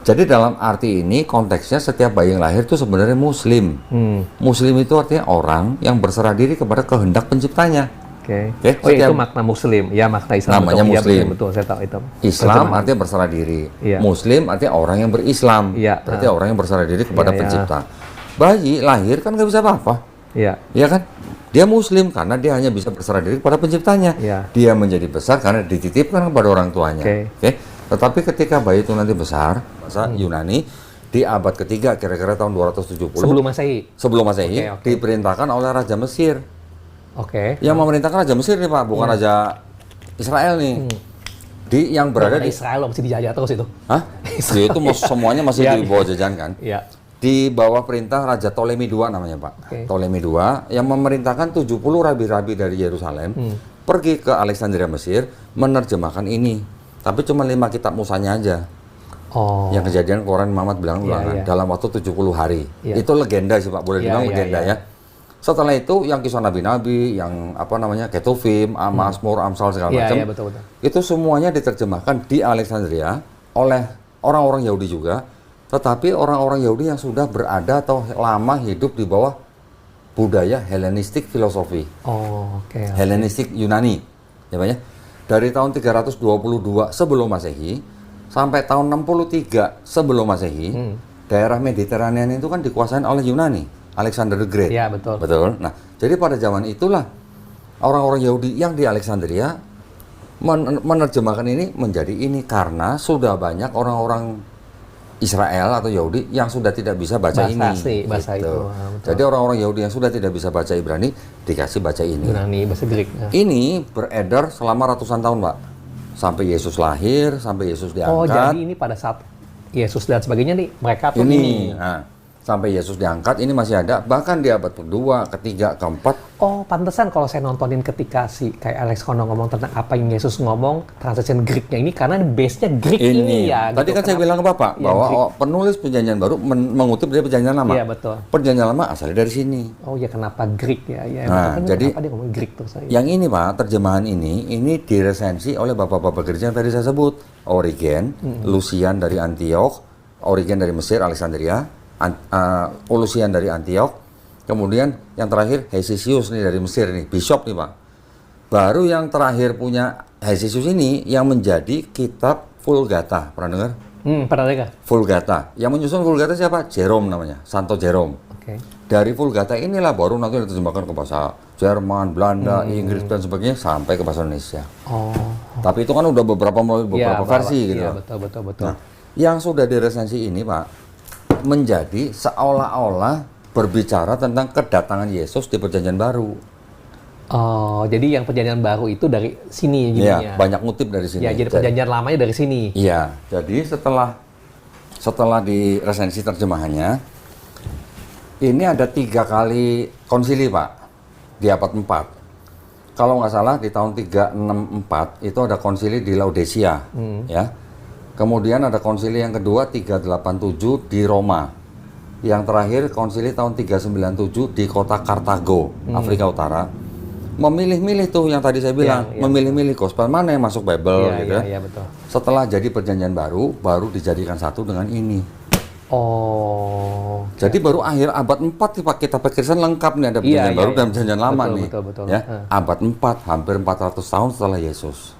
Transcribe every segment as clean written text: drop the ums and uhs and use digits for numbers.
Jadi dalam arti ini konteksnya setiap bayi yang lahir itu sebenarnya Muslim. Muslim itu artinya orang yang berserah diri kepada kehendak penciptanya. Oke. Oke, Oh ya, itu makna Muslim. Ya, makna Islam. Namanya betul. Muslim. Ya, betul, saya tahu itu. Islam artinya berserah diri. Iya. Muslim artinya orang yang berislam. Iya. Berarti orang yang berserah diri kepada Iya, pencipta. Bayi lahir kan nggak bisa apa-apa. Iya. Iya kan? Dia Muslim karena dia hanya bisa berserah diri kepada penciptanya. Iya. Dia menjadi besar karena dititipkan kepada orang tuanya. Oke. Tetapi ketika bayi itu nanti besar, bahasa Yunani di abad ketiga kira-kira tahun 270 Sebelum Masehi. Oke. diperintahkan oleh Raja Mesir. Oke. Yang memerintahkan Raja Mesir nih Pak, bukan Raja Israel nih. Yang berada di Israel mesti dijajah terus itu. Hah? Ya, itu semuanya masih di bawah jajahan kan? Iya. Di bawah perintah Raja Ptolemy II namanya Pak. Ptolemy II yang memerintahkan 70 rabi-rabi dari Yerusalem pergi ke Alexandria Mesir menerjemahkan ini. Tapi cuma 5 kitab Musanya aja. Yang kejadian Quran Muhammad bilang ulangan dalam waktu 70 hari. Itu legenda sih Pak, boleh dibilang legenda ya. Setelah itu yang kisah nabi-nabi, yang apa namanya Ketuvim, Mazmur, Amsal segala macam. Betul. Itu semuanya diterjemahkan di Alexandria oleh orang-orang Yahudi juga. Tetapi orang-orang Yahudi yang sudah berada atau lama hidup di bawah budaya Helenistik filosofi. Helenistik Yunani. Ya Pak ya. Dari tahun 322 sebelum Masehi sampai tahun 63 sebelum Masehi, daerah Mediterranean itu kan dikuasain oleh Yunani, Alexander the Great. Iya, betul. Betul. Nah, jadi pada zaman itulah orang-orang Yahudi yang di Alexandria menerjemahkan ini menjadi ini karena sudah banyak orang-orang Israel atau Yahudi yang sudah tidak bisa baca bahasa itu. Jadi orang-orang Yahudi yang sudah tidak bisa baca Ibrani dikasih baca ini. Yunani, bahasa Greek. Ini beredar selama ratusan tahun, Pak. Sampai Yesus lahir, sampai Yesus diangkat. Oh, jadi ini pada saat Yesus dan sebagainya nih, mereka tuh ini. Nah, sampai Yesus diangkat ini masih ada, bahkan di abad kedua, ketiga, keempat. Oh, pantesan kalau saya nontonin ketika si kayak Alex Kono ngomong tentang apa yang Yesus ngomong, translation Greek-nya ini karena base-nya Greek ini ya. Tadi gitu. kan saya bilang ke Bapak bahwa penulis Perjanjian Baru mengutip dari Perjanjian Lama. Iya, betul. Perjanjian Lama asalnya dari sini. Oh ya, kenapa Greek ya? Nah, jadi kenapa dia ngomong Greek tuh saya? Yang ini Pak, terjemahan ini diresensi oleh bapak-bapak gereja yang tadi saya sebut. Origen, Lucian dari Antioch, Origen dari Mesir, Alexandria, Lucian dari Antioch. Kemudian yang terakhir Hesisius nih dari Mesir nih, bishop nih Pak. Baru yang terakhir punya Hesisius ini yang menjadi kitab Vulgata. Pernah dengar? Pernah dengar. Vulgata. Yang menyusun Vulgata siapa? Jerome namanya, Santo Jerome. Dari Vulgata inilah baru nanti diterjemahkan ke bahasa Jerman, Belanda, Inggris dan sebagainya sampai ke bahasa Indonesia. Tapi itu kan udah beberapa versi gitu. Iya, betul. Nah, yang sudah diresensi ini Pak menjadi seolah-olah berbicara tentang kedatangan Yesus di Perjanjian Baru. Oh, jadi yang Perjanjian Baru itu dari sini jadinya. Iya, banyak ngutip dari sini. Ya, jadi Perjanjian Lamanya dari sini. Iya, jadi setelah di resensi terjemahannya, ini ada 3 kali konsili Pak, di abad 4. Kalau nggak salah di tahun 364 itu ada konsili di Laodicea, ya. Kemudian ada konsili yang kedua 387 di Roma. Yang terakhir konsili tahun 397 di kota Kartago, Afrika Utara. Memilih-milih tuh yang tadi saya bilang, memilih-milih gospel mana yang masuk Bible gitu. Iya, betul. Setelah jadi Perjanjian Baru dijadikan satu dengan ini. Jadi baru akhir abad 4 nih Pak, kitab Kristen lengkap nih, ada Perjanjian Baru dan Perjanjian Lama nih. Betul. Ya, abad 4, hampir 400 tahun setelah Yesus.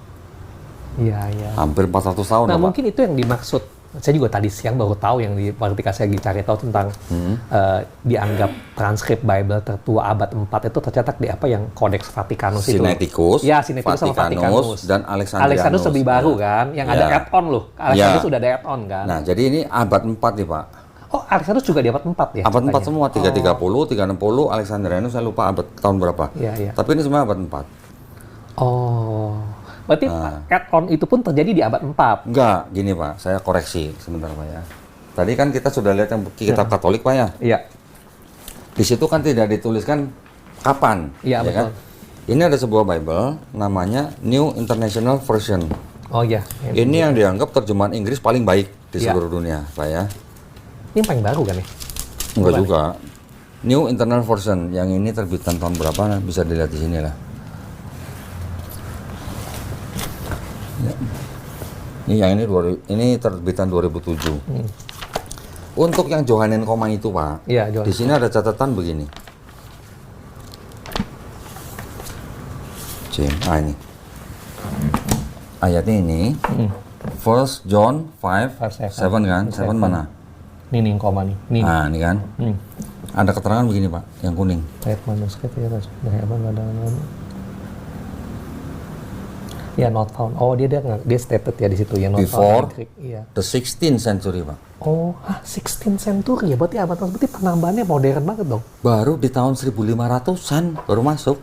Iya. Hampir 400 tahun. Nah, mungkin itu yang dimaksud. Saya juga tadi siang baru tahu ketika saya cari tahu tentang dianggap transkrip Bible tertua abad 4 itu tercetak di apa yang Codex Vaticanus itu. Sinaiticus, Ya, Sinaiticus sama Vaticanus. Dan Alexandrianus. Alexandrianus lebih baru kan, yang ada add-on loh. Alexandrianus sudah ada add-on kan. Nah, jadi ini abad 4 nih Pak. Oh, Alexandrianus juga di abad 4 ya? Abad 4 semua, 330, 360, Alexandrianus saya lupa abad tahun berapa. Iya. Tapi ini semua abad 4. Berarti add-on itu pun terjadi di abad 4? Enggak, gini Pak, saya koreksi sebentar Pak ya. Tadi kan kita sudah lihat yang kitab Katolik Pak ya? Iya. Di situ kan tidak dituliskan kapan. Iya, betul. Kan? Ini ada sebuah Bible namanya New International Version. Oh iya. Ini yang dianggap terjemahan Inggris paling baik di seluruh dunia Pak ya. Ini paling baru kan ya? Enggak juga. New International Version, yang ini terbitan tahun berapa bisa dilihat di sini lah. Ya. Ini yang ini terbitan 2007. Untuk yang Johannine Koma itu, Pak, Iya, di sini ada catatan begini. Ini. Ayatnya ini. First John 5, 7 kan? 7 mana? Ini koma nih. Ini. Nah, ini kan. Ada keterangan begini, Pak, yang kuning. Ayat manuskrip ya, ya not found. Oh, dia stated ya di situ ya not Before found. Iya. the 16th century, Pak. Oh, 16th century ya. Berarti penambahannya modern banget dong. Baru di tahun 1500-an baru masuk.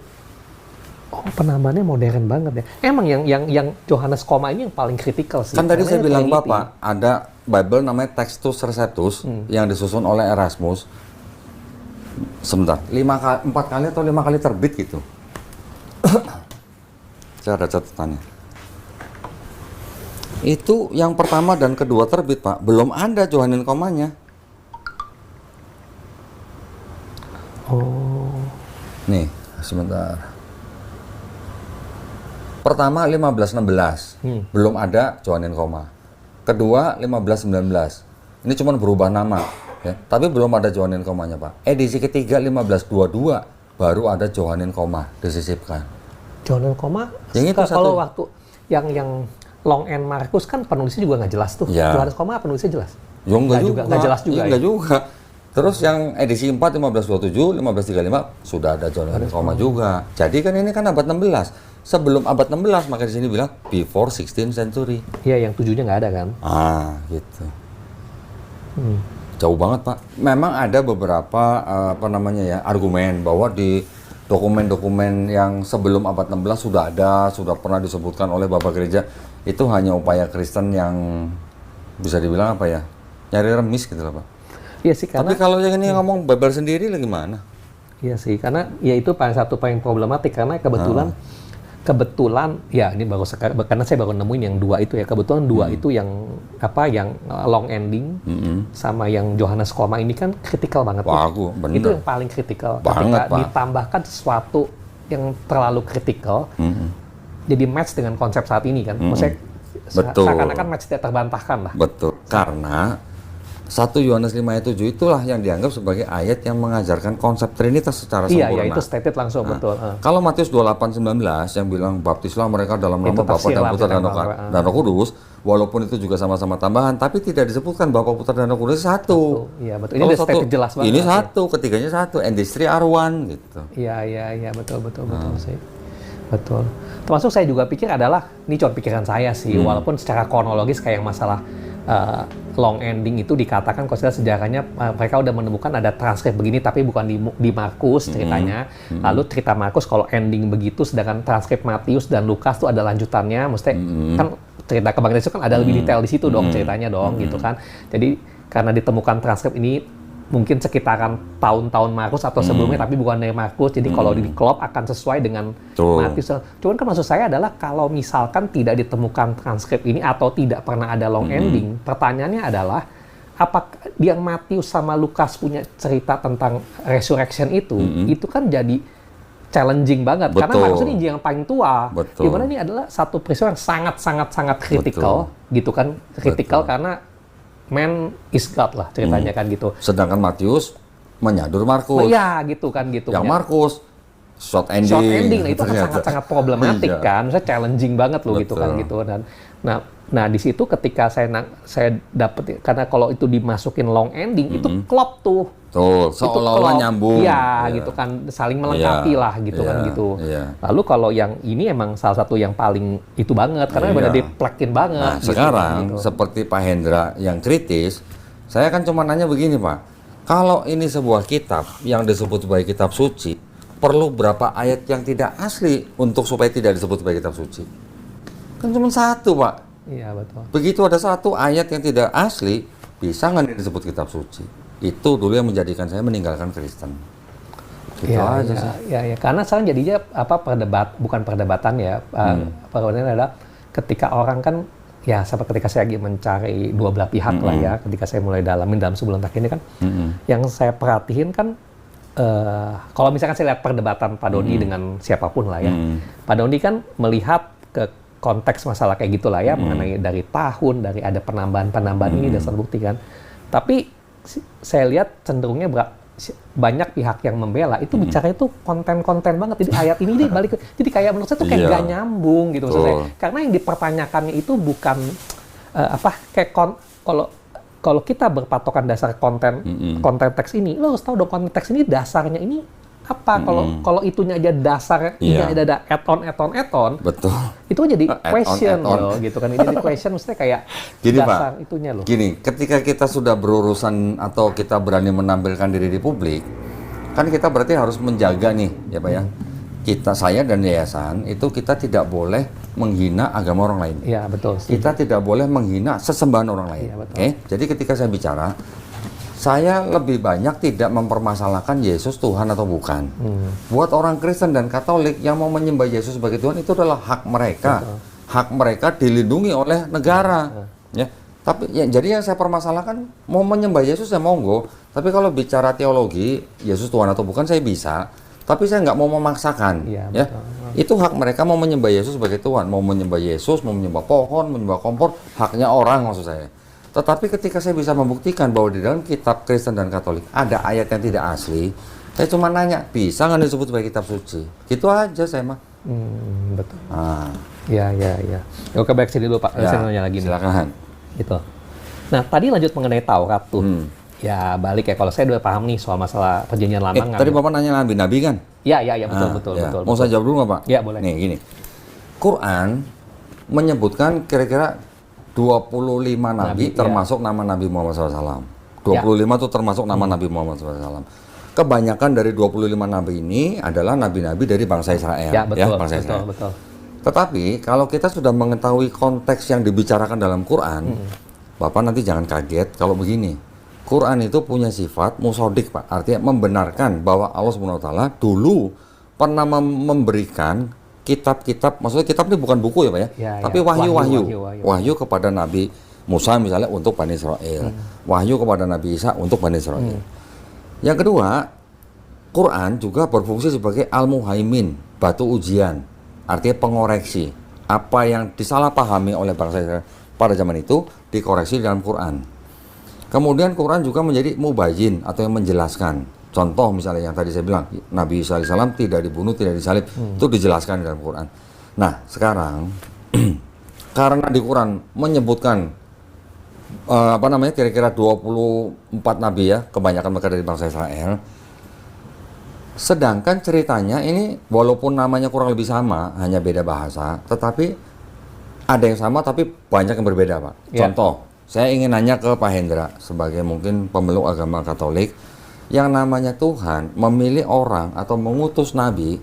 Oh, penambahannya modern banget ya. Emang yang Johannes Koma ini yang paling kritikal sih. Kan tadi saya bilang teliti. Bapak, ada Bible namanya Textus Receptus yang disusun oleh Erasmus. Sebentar, 4 kali atau 5 kali terbit gitu. Saya ada catatannya. Itu yang pertama dan kedua terbit, Pak. Belum ada Johannine Komanya. Oh. Nih, sebentar. Pertama 1516. Belum ada Johannine Koma. Kedua 1519. Ini cuma berubah nama, ya. Tapi belum ada Johannine Komanya, Pak. Edisi ketiga 1522 baru ada Johannine Koma disisipkan. Johannine Koma, Yang itu kalau satu. waktu yang Long and Marcus kan penulisnya juga nggak jelas tuh. Ya. Johannes Koma penulisnya jelas. Ya, enggak juga. Nggak jelas juga. Ya, enggak juga. Terus yang edisi 4 1527, 1535 sudah ada Johannine Koma juga. Jadi kan ini kan abad 16. Sebelum abad 16 maka di sini bilang before 16th century. Iya, yang 7-nya nggak ada kan. Gitu. Jauh banget, Pak. Memang ada beberapa argumen bahwa di dokumen-dokumen yang sebelum abad 16 sudah pernah disebutkan oleh Bapak Gereja. Itu hanya upaya Kristen yang bisa dibilang nyari remis gitu loh, Pak. Iya sih, karena Tapi kalau yang ini ngomong Bible sendiri lah gimana? iya sih, karena ya itu paling problematik karena kebetulan ya ini baru sekarang, karena saya baru nemuin yang 2 itu ya, kebetulan 2 itu yang long ending sama yang Johannes Koma ini kan kritikal banget. Wah, bener. Itu yang paling kritikal. Banget, Ketika Pak. ditambahkan sesuatu yang terlalu kritikal, jadi match dengan konsep saat ini kan. Maksudnya Betul. seakan-akan match tidak terbantahkan lah. Betul. Karena 1 Yohanes 5 ayat 7 itulah yang dianggap sebagai ayat yang mengajarkan konsep Trinitas secara Iya, sempurna. iya, itu stated langsung, betul. Kalau Matius 28:19 yang bilang baptislah mereka dalam nama Bapa dan Putra dan Roh Kudus, walaupun itu juga sama-sama tambahan, tapi tidak disebutkan Bapa, Putra dan Roh Kudus satu. Iya, betul. Ini udah stated jelas banget. Ini satu, ketiganya satu, and these three are one gitu. Iya, betul sih. Betul. Termasuk saya juga pikir adalah, ini cuma pikiran saya sih, walaupun secara kronologis kayak yang masalah long ending itu dikatakan kalau sejarahnya mereka udah menemukan ada transkrip begini tapi bukan di Markus ceritanya. Lalu cerita Markus kalau ending begitu, sedangkan transkrip Matius dan Lukas tuh ada lanjutannya. Maksudnya kan cerita kebangkitan itu kan ada lebih detail di situ dong ceritanya dong gitu kan. Jadi karena ditemukan transkrip ini mungkin sekitaran tahun-tahun Markus atau sebelumnya tapi bukan dari Markus, jadi kalau di klop akan sesuai dengan Matius. Cuman kan maksud saya adalah kalau misalkan tidak ditemukan transkrip ini atau tidak pernah ada long ending, pertanyaannya adalah apakah yang Matius sama Lukas punya cerita tentang resurrection itu kan jadi challenging banget. Betul. Karena Markus ini yang paling tua. Betul. Dimana ini adalah satu peristiwa yang sangat kritikal gitu kan, kritikal karena man is God lah ceritanya kan gitu. Sedangkan Matius menyadur Markus. Iya gitu kan gitu. Yang Markus short ending. Short ending, nah itu kan sangat problematik kan, misalnya challenging banget loh gitu kan gitu. Dan nah di situ ketika saya dapet, karena kalau itu dimasukin long ending itu klop tuh. Tuh, seolah-olah nyambung. Iya, gitu kan, saling melengkapi lah gitu kan gitu. Lalu kalau yang ini emang salah satu yang paling itu banget, karena benar diplekin banget. Nah, gitu, sekarang gitu. seperti Pak Hendra yang kritis, saya kan cuma nanya begini, Pak. Kalau ini sebuah kitab yang disebut sebagai kitab suci, perlu berapa ayat yang tidak asli untuk supaya tidak disebut sebagai kitab suci? Kan cuma satu, Pak. Iya, betul. Begitu ada satu ayat yang tidak asli, bisa nggak disebut kitab suci? Itu dulu yang menjadikan saya meninggalkan Kristen. Gitu aja sih. Ya, karena sekarang jadinya bukan perdebatan ya. Perdebatannya adalah ketika orang kan ya, sampai ketika saya lagi mencari dua belah pihak lah ya, ketika saya mulai dalamin dalam sebulan terakhir ini kan, yang saya perhatiin kan, kalau misalkan saya lihat perdebatan Pak Dodi dengan siapapun lah ya, Pak Dodi kan melihat ke konteks masalah kayak gitulah ya, mengenai dari tahun, dari ada penambahan ini dasar bukti kan. Tapi saya lihat cenderungnya banyak pihak yang membela itu bicara itu konten-konten banget. Jadi ayat ini dibalik, jadi kayak menurut saya tuh kayak gak nyambung gitu maksud saya. Karena yang dipertanyakannya itu bukan kayak kalau kita berpatokan dasar konten teks ini, lo harus tahu dong konten teks ini dasarnya ini apa. Kalau itunya aja dasarnya ada add-on, betul, itu jadi question loh gitu kan. Jadi question maksudnya kayak gini, dasar Pak, itunya loh. Gini, ketika kita sudah berurusan atau kita berani menampilkan diri di publik, kan kita berarti harus menjaga nih ya Pak ya. Saya dan yayasan itu kita tidak boleh menghina agama orang lain. Iya betul. Kita tidak boleh menghina sesembahan orang lain. Iya, betul. Jadi ketika saya bicara, saya lebih banyak tidak mempermasalahkan Yesus Tuhan atau bukan. Buat orang Kristen dan Katolik yang mau menyembah Yesus sebagai Tuhan itu adalah hak mereka. Betul. Hak mereka dilindungi oleh negara. Ya. Tapi jadi yang saya permasalahkan, mau menyembah Yesus ya monggo. Tapi kalau bicara teologi Yesus Tuhan atau bukan saya bisa. Tapi saya nggak mau memaksakan. Iya, Ya. betul. Itu hak mereka mau menyembah Yesus sebagai Tuhan, mau menyembah Yesus, mau menyembah pohon, menyembah kompor, haknya orang maksud saya. Tetapi ketika saya bisa membuktikan bahwa di dalam kitab Kristen dan Katolik ada ayat yang tidak asli, saya cuma nanya, bisa nggak disebut sebagai kitab suci? Gitu aja saya mah. Betul. Ah, Ya. Oke, baik, sini dulu Pak. Saya nanya lagi nih. silakan. Gitu. Nah, tadi lanjut mengenai Taurat tuh. Ya, balik ya, kalau saya udah paham nih soal masalah perjanjian lama. Tadi Bapak nanya nabi-nabi kan? Ya, betul. Mau saya jawab dulu nggak Pak? Ya, boleh. Nih, gini. Quran menyebutkan kira-kira 25 nabi termasuk nama Nabi Muhammad SAW. 25 itu termasuk nama Nabi Muhammad SAW. Kebanyakan dari 25 nabi ini adalah nabi-nabi dari bangsa Israel. Ya, betul, bangsa Israel. betul. Tetapi kalau kita sudah mengetahui konteks yang dibicarakan dalam Quran, Bapak nanti jangan kaget kalau begini. Quran itu punya sifat musodik, Pak. Artinya membenarkan bahwa Allah SWT dulu pernah memberikan kitab-kitab, maksudnya kitab ini bukan buku ya Pak ya, tapi wahyu kepada Nabi Musa misalnya untuk Bani Israel, wahyu kepada Nabi Isa untuk Bani Israel. Yang kedua, Quran juga berfungsi sebagai al-muhaimin, batu ujian, artinya pengoreksi. Apa yang disalahpahami oleh bangsa Israel pada zaman itu dikoreksi dalam Quran. Kemudian Quran juga menjadi mubayyin atau yang menjelaskan. Contoh misalnya yang tadi saya bilang, Nabi Isa AS tidak dibunuh, tidak disalib, itu dijelaskan dalam Quran. Nah sekarang, karena di Quran menyebutkan kira-kira 24 nabi ya, kebanyakan mereka dari bangsa Israel. Sedangkan ceritanya ini walaupun namanya kurang lebih sama, hanya beda bahasa, tetapi ada yang sama tapi banyak yang berbeda Pak. Contoh, saya ingin nanya ke Pak Hendra sebagai mungkin pemeluk agama Katolik, yang namanya Tuhan memilih orang atau mengutus nabi,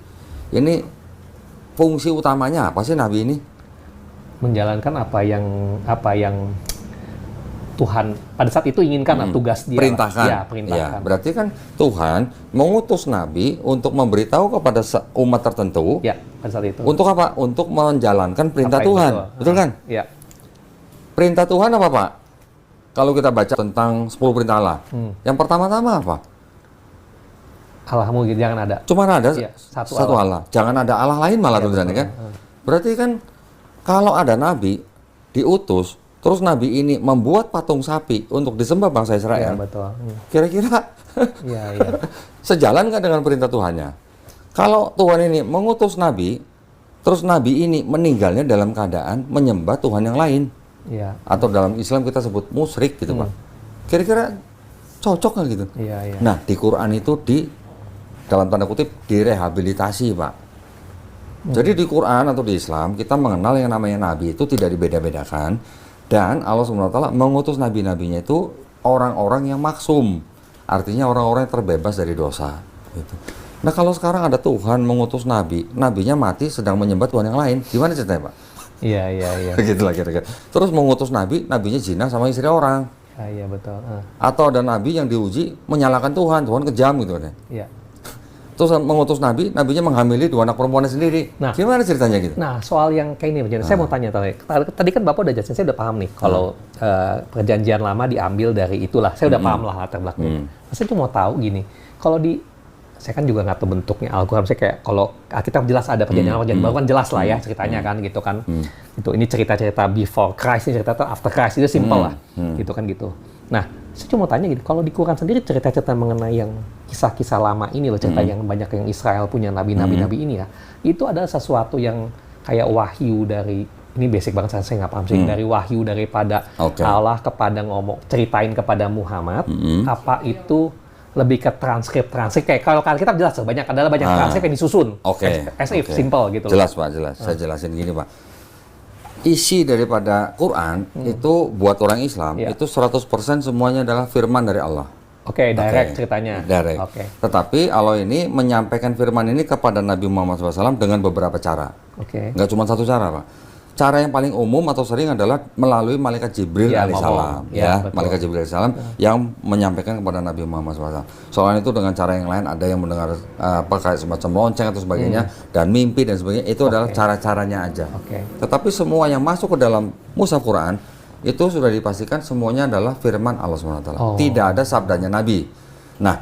ini fungsi utamanya apa sih nabi ini? Menjalankan apa yang Tuhan pada saat itu inginkan, tugas dia. Perintahkan. Perintahkan. Ya, berarti kan Tuhan mengutus nabi untuk memberitahu kepada umat tertentu. Ya, pada saat itu. Untuk apa? Untuk menjalankan perintah Tuhan. Betul kan? Ya. Perintah Tuhan apa Pak? Kalau kita baca tentang 10 perintah Allah, yang pertama-tama apa? Allahmu jangan ada. Cuma ada satu Allah. Jangan ada Allah lain malah tulisannya kan. Berarti kan kalau ada nabi diutus, terus nabi ini membuat patung sapi untuk disembah bangsa Israel. Ya, betul. Kira-kira sejalan nggak dengan perintah Tuhannya? Kalau Tuhan ini mengutus nabi, terus nabi ini meninggalnya dalam keadaan menyembah Tuhan yang lain. Ya. Atau dalam Islam kita sebut musyrik gitu Pak. Kira-kira cocok nggak gitu? Iya. Nah di Quran itu dalam tanda kutip direhabilitasi Pak. Jadi di Quran atau di Islam kita mengenal yang namanya nabi itu tidak dibeda-bedakan, dan Allah SWT mengutus nabi-nabinya itu orang-orang yang maksum, artinya orang-orang yang terbebas dari dosa gitu. Nah kalau sekarang ada Tuhan mengutus nabi, nabinya mati sedang menyembah Tuhan yang lain, gimana ceritanya Pak? Iya. Begitulah kira-kira. Terus mengutus nabi, nabinya zina sama istri orang. Iya betul. Atau ada nabi yang diuji menyalahkan Tuhan kejam gitu kan. Iya. Terus mengutus nabi, nabinya menghamili 2 anak perempuannya sendiri. Nah, gimana ceritanya gitu? Nah, soal yang kayak ini, saya mau tanya tadi kan Bapak udah jelasin, saya udah paham nih kalau perjanjian lama diambil dari itulah. Saya udah paham lah latar belakangnya. Saya tuh mau tahu gini, kalau di saya kan juga nggak tahu bentuknya Al-Quran. Saya kayak kalau Alkitab jelas ada perjanjian lama, perjanjian baru kan jelas lah ya ceritanya kan gitu kan. Itu ini cerita-cerita before Christ, ini cerita after Christ, itu simple lah gitu kan gitu. Nah, saya cuma mau tanya gitu, kalau di Quran sendiri cerita-cerita mengenai yang kisah-kisah lama ini loh, cerita yang banyak yang Israel punya nabi-nabi ini ya, itu adalah sesuatu yang kayak wahyu dari, ini basic banget saya nggak paham sih, dari wahyu daripada Allah kepada ceritain kepada Muhammad, apa itu lebih ke transkrip kayak kalau Alkitab jelas tuh banyak transkrip yang disusun, as if simple gitu. Jelas Pak, jelas. Saya jelasin gini Pak. Isi daripada Quran itu buat orang Islam itu 100% semuanya adalah firman dari Allah. Direct ceritanya. Direct. Tetapi Allah ini menyampaikan firman ini kepada Nabi Muhammad SAW dengan beberapa cara. Nggak cuma satu cara, Pak. Cara yang paling umum atau sering adalah melalui malaikat Jibril alaihissalam, malaikat Jibril alaihissalam yang menyampaikan kepada Nabi Muhammad SAW. Soalnya itu dengan cara yang lain, ada yang mendengar kayak semacam lonceng atau sebagainya dan mimpi dan sebagainya, itu adalah cara-caranya aja. Tetapi semua yang masuk ke dalam mushaf Quran itu sudah dipastikan semuanya adalah firman Allah SWT. Tidak ada sabdanya Nabi. Nah,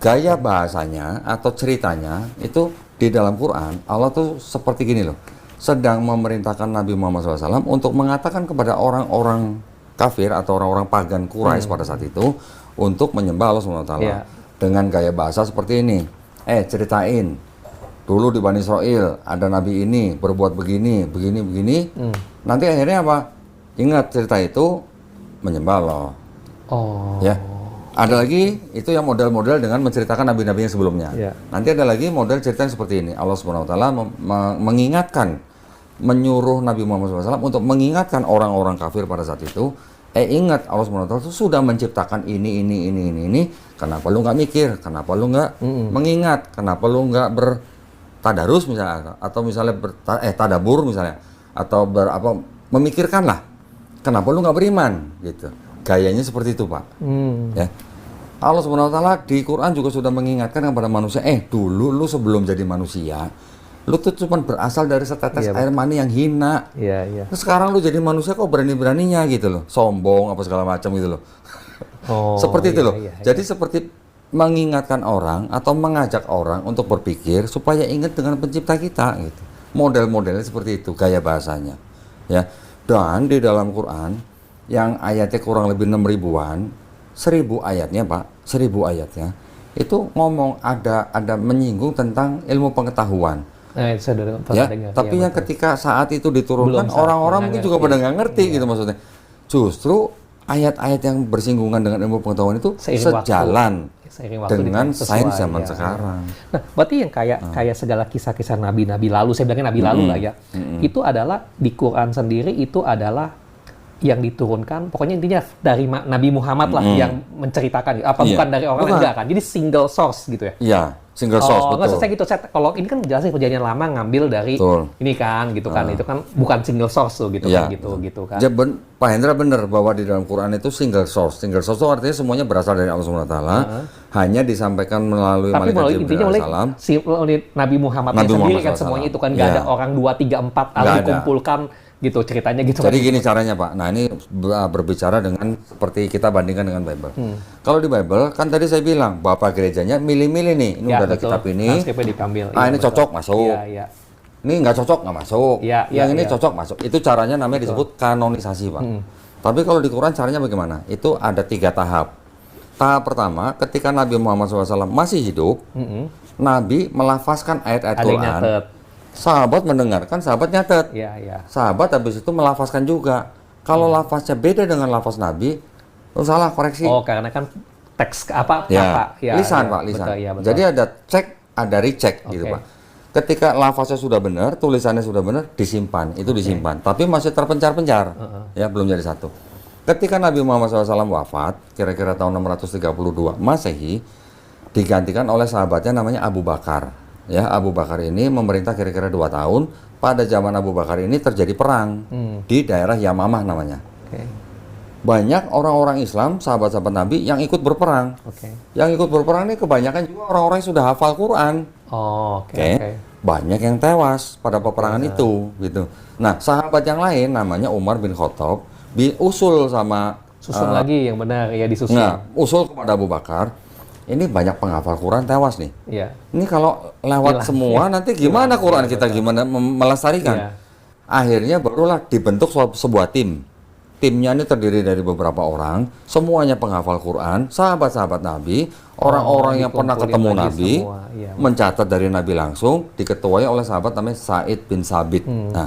gaya bahasanya atau ceritanya itu di dalam Quran Allah tuh seperti gini loh. Sedang memerintahkan Nabi Muhammad SAW untuk mengatakan kepada orang-orang kafir atau orang-orang pagan Quraisy pada saat itu untuk menyembah Allah SWT dengan gaya bahasa seperti ini. Ceritain dulu di Bani Israel ada Nabi ini berbuat begini. Nanti akhirnya apa? Ingat cerita itu menyembah Allah. Ya. Ada lagi itu yang model-model dengan menceritakan nabi-nabi yang sebelumnya. Nanti ada lagi model cerita yang seperti ini. Allah SWT mengingatkan, menyuruh Nabi Muhammad SAW untuk mengingatkan orang-orang kafir pada saat itu. Ingat Allah SWT itu sudah menciptakan ini. Kenapa lu nggak mikir? Kenapa lu nggak mengingat? Kenapa lu nggak bertadarus misalnya? Atau misalnya tadabur misalnya? Atau memikirkanlah. Kenapa lu nggak beriman? Gitu. Gayanya seperti itu Pak. Ya. Allah SWT di Quran juga sudah mengingatkan kepada manusia, dulu lu sebelum jadi manusia, lu tuh cuma berasal dari setetes air mani yang hina. Terus sekarang lu jadi manusia kok berani-beraninya gitu loh, sombong apa segala macam gitu loh. Seperti itu loh. Jadi seperti mengingatkan orang atau mengajak orang untuk berpikir supaya ingat dengan pencipta kita gitu. Model-modelnya seperti itu gaya bahasanya. Ya. Dan di dalam Quran yang ayatnya kurang lebih 6.000-an, 1.000 ayatnya Pak, 1.000 ayatnya itu ngomong ada menyinggung tentang ilmu pengetahuan. Tapi yang ketika saat itu diturunkan orang-orang mungkin juga pada nggak ngerti gitu maksudnya. Justru ayat-ayat yang bersinggungan dengan ilmu pengetahuan itu sejalan dengan sains zaman sekarang. Nah, berarti yang kayak segala kisah-kisah nabi-nabi lalu, saya bilangnya nabi lalu lah ya, itu adalah di Quran sendiri itu adalah yang diturunkan, pokoknya intinya dari Nabi Muhammad lah yang menceritakan, bukan dari orang enggak kan? Jadi single source gitu ya? Iya, single source, betul. Nggak selesai gitu, kalau ini kan jelasin perjanjian lama ngambil dari ini kan, gitu kan, itu kan bukan single source tuh gitu kan, gitu kan. Pak Hendra benar bahwa di dalam Quran itu single source itu artinya semuanya berasal dari Allah SWT, hanya disampaikan melalui malaikat Jibril alaihissalam. Nabi Muhammad sendiri kan semuanya itu kan, nggak ada orang 2, 3, 4 dikumpulkan gitu ceritanya gitu. Jadi gini caranya Pak. Nah ini berbicara dengan seperti kita bandingkan dengan Bible. Kalau di Bible kan tadi saya bilang Bapak gerejanya milih-milih nih. Ini udah ada kitab ini. Ini cocok masuk. Ini nggak cocok nggak masuk. Yang ini cocok masuk. Itu caranya namanya disebut kanonisasi Pak. Tapi kalau di Quran caranya bagaimana? Itu ada 3 tahap. Tahap pertama ketika Nabi Muhammad SAW masih hidup, Nabi melafazkan ayat-ayat Quran. Sahabat mendengarkan, sahabat nyatet. Sahabat habis itu melafazkan juga. Kalau lafaznya beda dengan lafaz Nabi, salah koreksi. Karena kan teks apa? Lisan Pak, lisan. Betul. Jadi ada cek, ada recheck gitu Pak. Ketika lafaznya sudah benar, tulisannya sudah benar, disimpan. Itu disimpan. Tapi masih terpencar-pencar. Ya, belum jadi satu. Ketika Nabi Muhammad SAW wafat, kira-kira tahun 632 Masehi, digantikan oleh sahabatnya namanya Abu Bakar. Ya, Abu Bakar ini memerintah kira-kira 2 tahun. Pada zaman Abu Bakar ini terjadi perang di daerah Yamamah namanya. Banyak orang-orang Islam, sahabat-sahabat Nabi yang ikut berperang. Yang ikut berperang ini kebanyakan juga orang-orang yang sudah hafal Quran. Banyak yang tewas pada peperangan itu, gitu. Nah, sahabat yang lain namanya Umar bin Khattab usul sama lagi yang benar ya disusun. Usul kepada Abu Bakar. ini banyak penghafal Quran tewas nih. Iya. Ini kalau lewat Hilang. semua nanti gimana Hilang. Quran Iya, kita gimana melestarikan? Iya. Akhirnya barulah dibentuk sebuah tim. Timnya ini terdiri dari beberapa orang, semuanya penghafal Quran, sahabat-sahabat Nabi, orang-orang yang pernah dikumpulin ketemu lagi Nabi, semua. Iya. mencatat dari Nabi langsung, diketuai oleh sahabat namanya Sa'id bin Sabit. Nah,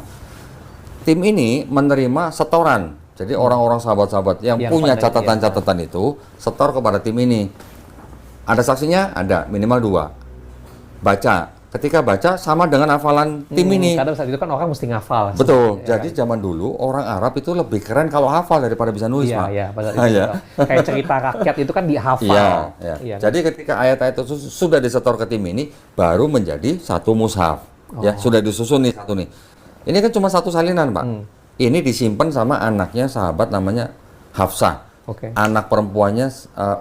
tim ini menerima setoran. Jadi orang-orang sahabat-sahabat yang punya pada- catatan-catatan itu setor kepada tim ini. Ada saksinya? Ada, minimal 2. Baca. Ketika baca sama dengan hafalan tim ini. Kadang saat itu kan orang mesti ngafal. Betul. Ya. Jadi zaman dulu orang Arab itu lebih keren kalau hafal daripada bisa nulis, Iya, Pak. iya. Pada Ah, itu, ya. kayak cerita rakyat itu kan dihafal. Iya, iya. Iya. Jadi ketika ayat-ayat itu sudah disetor ke tim ini, baru menjadi satu mushaf. Ya, sudah disusun nih satu nih. Ini kan cuma satu salinan, Pak. Ini disimpan sama anaknya sahabat namanya Hafsah. Oke. Anak perempuannya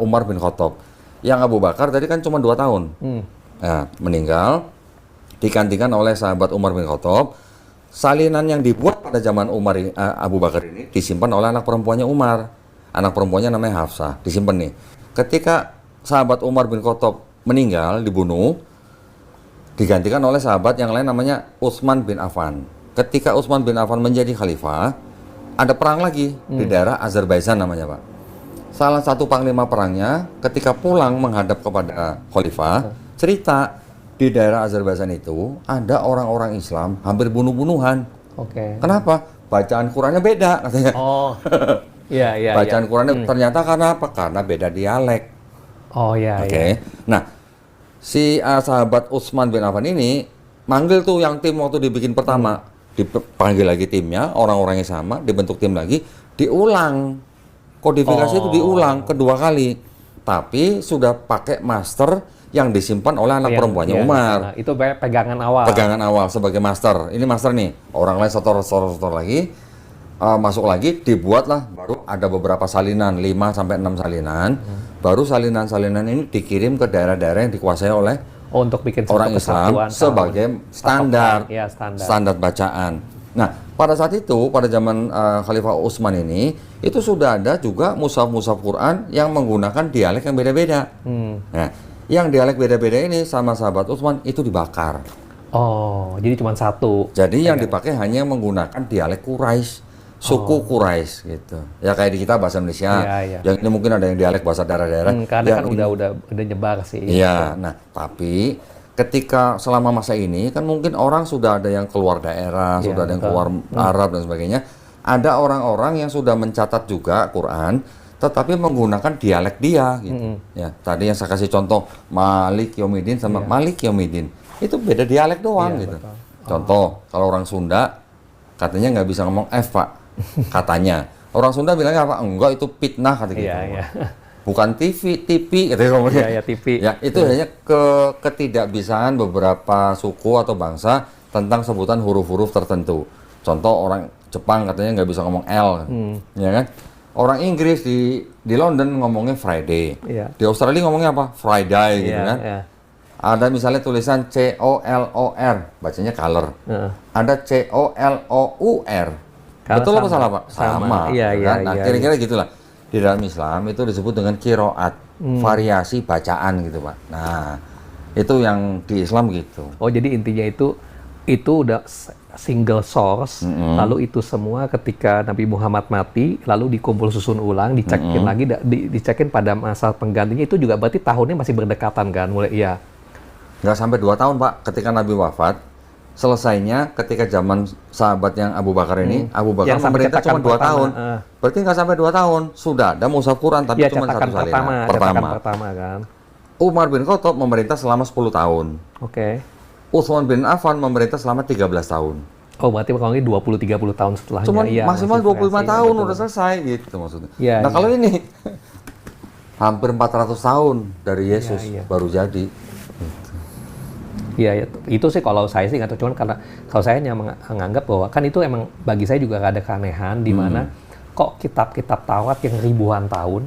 Umar bin Khattab. Yang Abu Bakar tadi kan cuma 2 tahun. Nah, meninggal, digantikan oleh sahabat Umar bin Khattab. Salinan yang dibuat pada zaman Abu Bakar ini disimpan oleh anak perempuannya Umar. Anak perempuannya namanya Hafsah, disimpan nih. Ketika sahabat Umar bin Khattab meninggal, dibunuh, digantikan oleh sahabat yang lain namanya Utsman bin Affan. Ketika Utsman bin Affan menjadi khalifah, ada perang lagi di daerah Azerbaijan namanya, Pak. Salah satu panglima perangnya ketika pulang menghadap kepada khalifah, cerita di daerah Azerbaijan itu ada orang-orang Islam hampir bunuh-bunuhan. Oke. Kenapa? Bacaan Qurannya beda katanya. Oh. Iya, iya, Bacaan iya. Qurannya ternyata karena apa? Karena beda dialek. Oh, iya, Oke. iya. Nah, si sahabat Utsman bin Affan ini manggil tuh yang tim waktu dibikin pertama, dipanggil lagi timnya, orang-orangnya sama, dibentuk tim lagi, diulang. Kodifikasi itu diulang kedua kali. Tapi sudah pakai master yang disimpan oleh anak perempuannya Umar. Nah, itu pegangan awal. Pegangan awal sebagai master. Ini master nih. Orang lain setor lagi. Masuk lagi, dibuatlah baru ada beberapa salinan, 5 sampai 6 salinan. Baru salinan-salinan ini dikirim ke daerah-daerah yang dikuasai oleh untuk bikin satu orang Islam kesatuan sebagai standar, ya, standar. standar bacaan. Nah, pada saat itu, pada zaman Khalifah Utsman ini, itu sudah ada juga mushaf-mushaf Quran yang menggunakan dialek yang beda-beda. Nah, yang dialek beda-beda ini sama sahabat Utsman itu dibakar. Oh, jadi cuma satu. Jadi yang dipakai hanya menggunakan dialek Quraisy, suku Quraisy gitu. Ya kayak di kita bahasa Indonesia. Iya, iya. Yang ini mungkin ada yang dialek bahasa daerah-daerah. Karena yang kan ini- udah nyebar sih. Iya, nah tapi ketika selama masa ini kan mungkin orang sudah ada yang keluar daerah, Iya, sudah ada yang betul. keluar Arab dan sebagainya. Ada orang-orang yang sudah mencatat juga Quran, tetapi menggunakan dialek dia gitu. Ya, tadi yang saya kasih contoh Malik Yaumiddin sama Malik Yaumiddin. Itu beda dialek doang Iya, gitu. betul. Contoh, kalau orang Sunda katanya nggak bisa ngomong F, Pak. Katanya. Orang Sunda bilangnya apa? Enggak, itu fitnah kata gitu. Iya, iya. Bukan TV gitu ngomongnya. Iya, ya, TV. Ya, itu hanya ketidakbisaan beberapa suku atau bangsa tentang sebutan huruf-huruf tertentu. Contoh orang Jepang katanya nggak bisa ngomong L, ya kan? Orang Inggris di London ngomongnya Friday, Iya. di Australia ngomongnya apa? Friday gitu Iya, kan? iya. Ada misalnya tulisan COLOR, bacanya color. Heeh. Ada COLOUR. Kalau Betul apa sama. salah, Pak? Sama. Iya, kan? iya, Nah, iya, kira-kira gitulah. Di dalam Islam itu disebut dengan kiroat, variasi bacaan gitu, Pak. Nah, itu yang di Islam gitu. Oh, jadi intinya itu udah single source, lalu itu semua ketika Nabi Muhammad mati, lalu dikumpul susun ulang, dicekin lagi, dicekin pada masa penggantinya itu juga berarti tahunnya masih berdekatan kan, mulai iya. Nggak sampai 2 tahun, Pak, ketika Nabi wafat. Selesainya ketika zaman sahabat yang Abu Bakar ini, Abu Bakar Yang sampai memerintah cetakan cuma 2 pertama, tahun. Berarti nggak sampai 2 tahun. Sudah ada mushaf Quran, tapi Iya, cuma cetakan satu salinan. pertama, cetakan pertama kan. Umar bin Khattab memerintah selama 10 tahun. Oke. Utsman bin Affan memerintah selama 13 tahun. Oh, berarti kalau ini 20-30 tahun setelahnya. Cuman iya, maksimal masih 25 versi, tahun betul. udah selesai gitu maksudnya. Iya, nah, iya. kalau ini hampir 400 tahun dari Yesus iya. baru jadi. Iya, itu sih kalau saya sih nggak tahu, cuman karena kalau saya hanya menganggap bahwa kan itu emang bagi saya juga ada keanehan di mana kok kitab-kitab Taurat yang ribuan tahun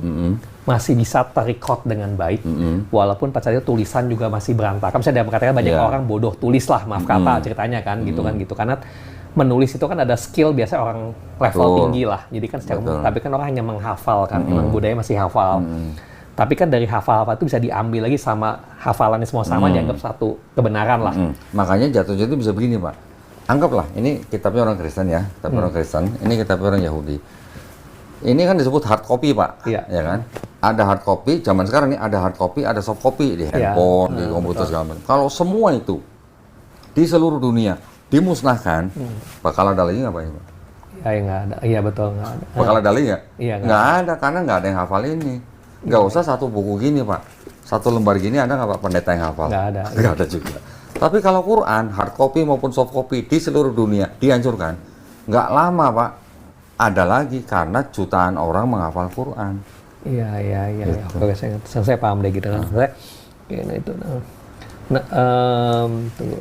masih bisa terrecord dengan baik, walaupun pada saat itu tulisan juga masih berantakan. Misalnya dalam katakan banyak Iya. orang bodoh tulis lah, maaf kata ceritanya kan, gitu kan gitu. Karena menulis itu kan ada skill biasanya orang level Betul. tinggi lah. Jadi kan secara Betul. tapi kan orang hanya menghafal kan, memang budaya masih hafal. Tapi kan dari hafal-hafal itu bisa diambil lagi sama hafalannya semua sama, dianggap satu kebenaran lah. Makanya jatuh-jatuh bisa begini, Pak. Anggaplah ini kitabnya orang Kristen ya, kitabnya orang Kristen, ini kitabnya orang Yahudi. Ini kan disebut hard copy, Pak. Iya. Ya kan? Ada hard copy, zaman sekarang ini ada hard copy, ada soft copy di handphone, di komputer segala macam. Kalau semua itu di seluruh dunia dimusnahkan, bakal ada lagi nggak, Pak? Ya nggak ada. Iya betul, nggak ada. Bakal ada lagi nggak? Iya, Nggak ada, karena nggak ada yang hafal ini. Nggak usah satu buku gini, Pak. Satu lembar gini ada nggak, Pak, pendeta yang hafal? Nggak ada. Nggak ada juga. Tapi kalau Quran, hard copy maupun soft copy di seluruh dunia dihancurkan, nggak lama, Pak, ada lagi karena jutaan orang menghafal Quran. Iya. Gitu. Oke, saya paham deh gitu kan. Nah, itu. Nah, tunggu.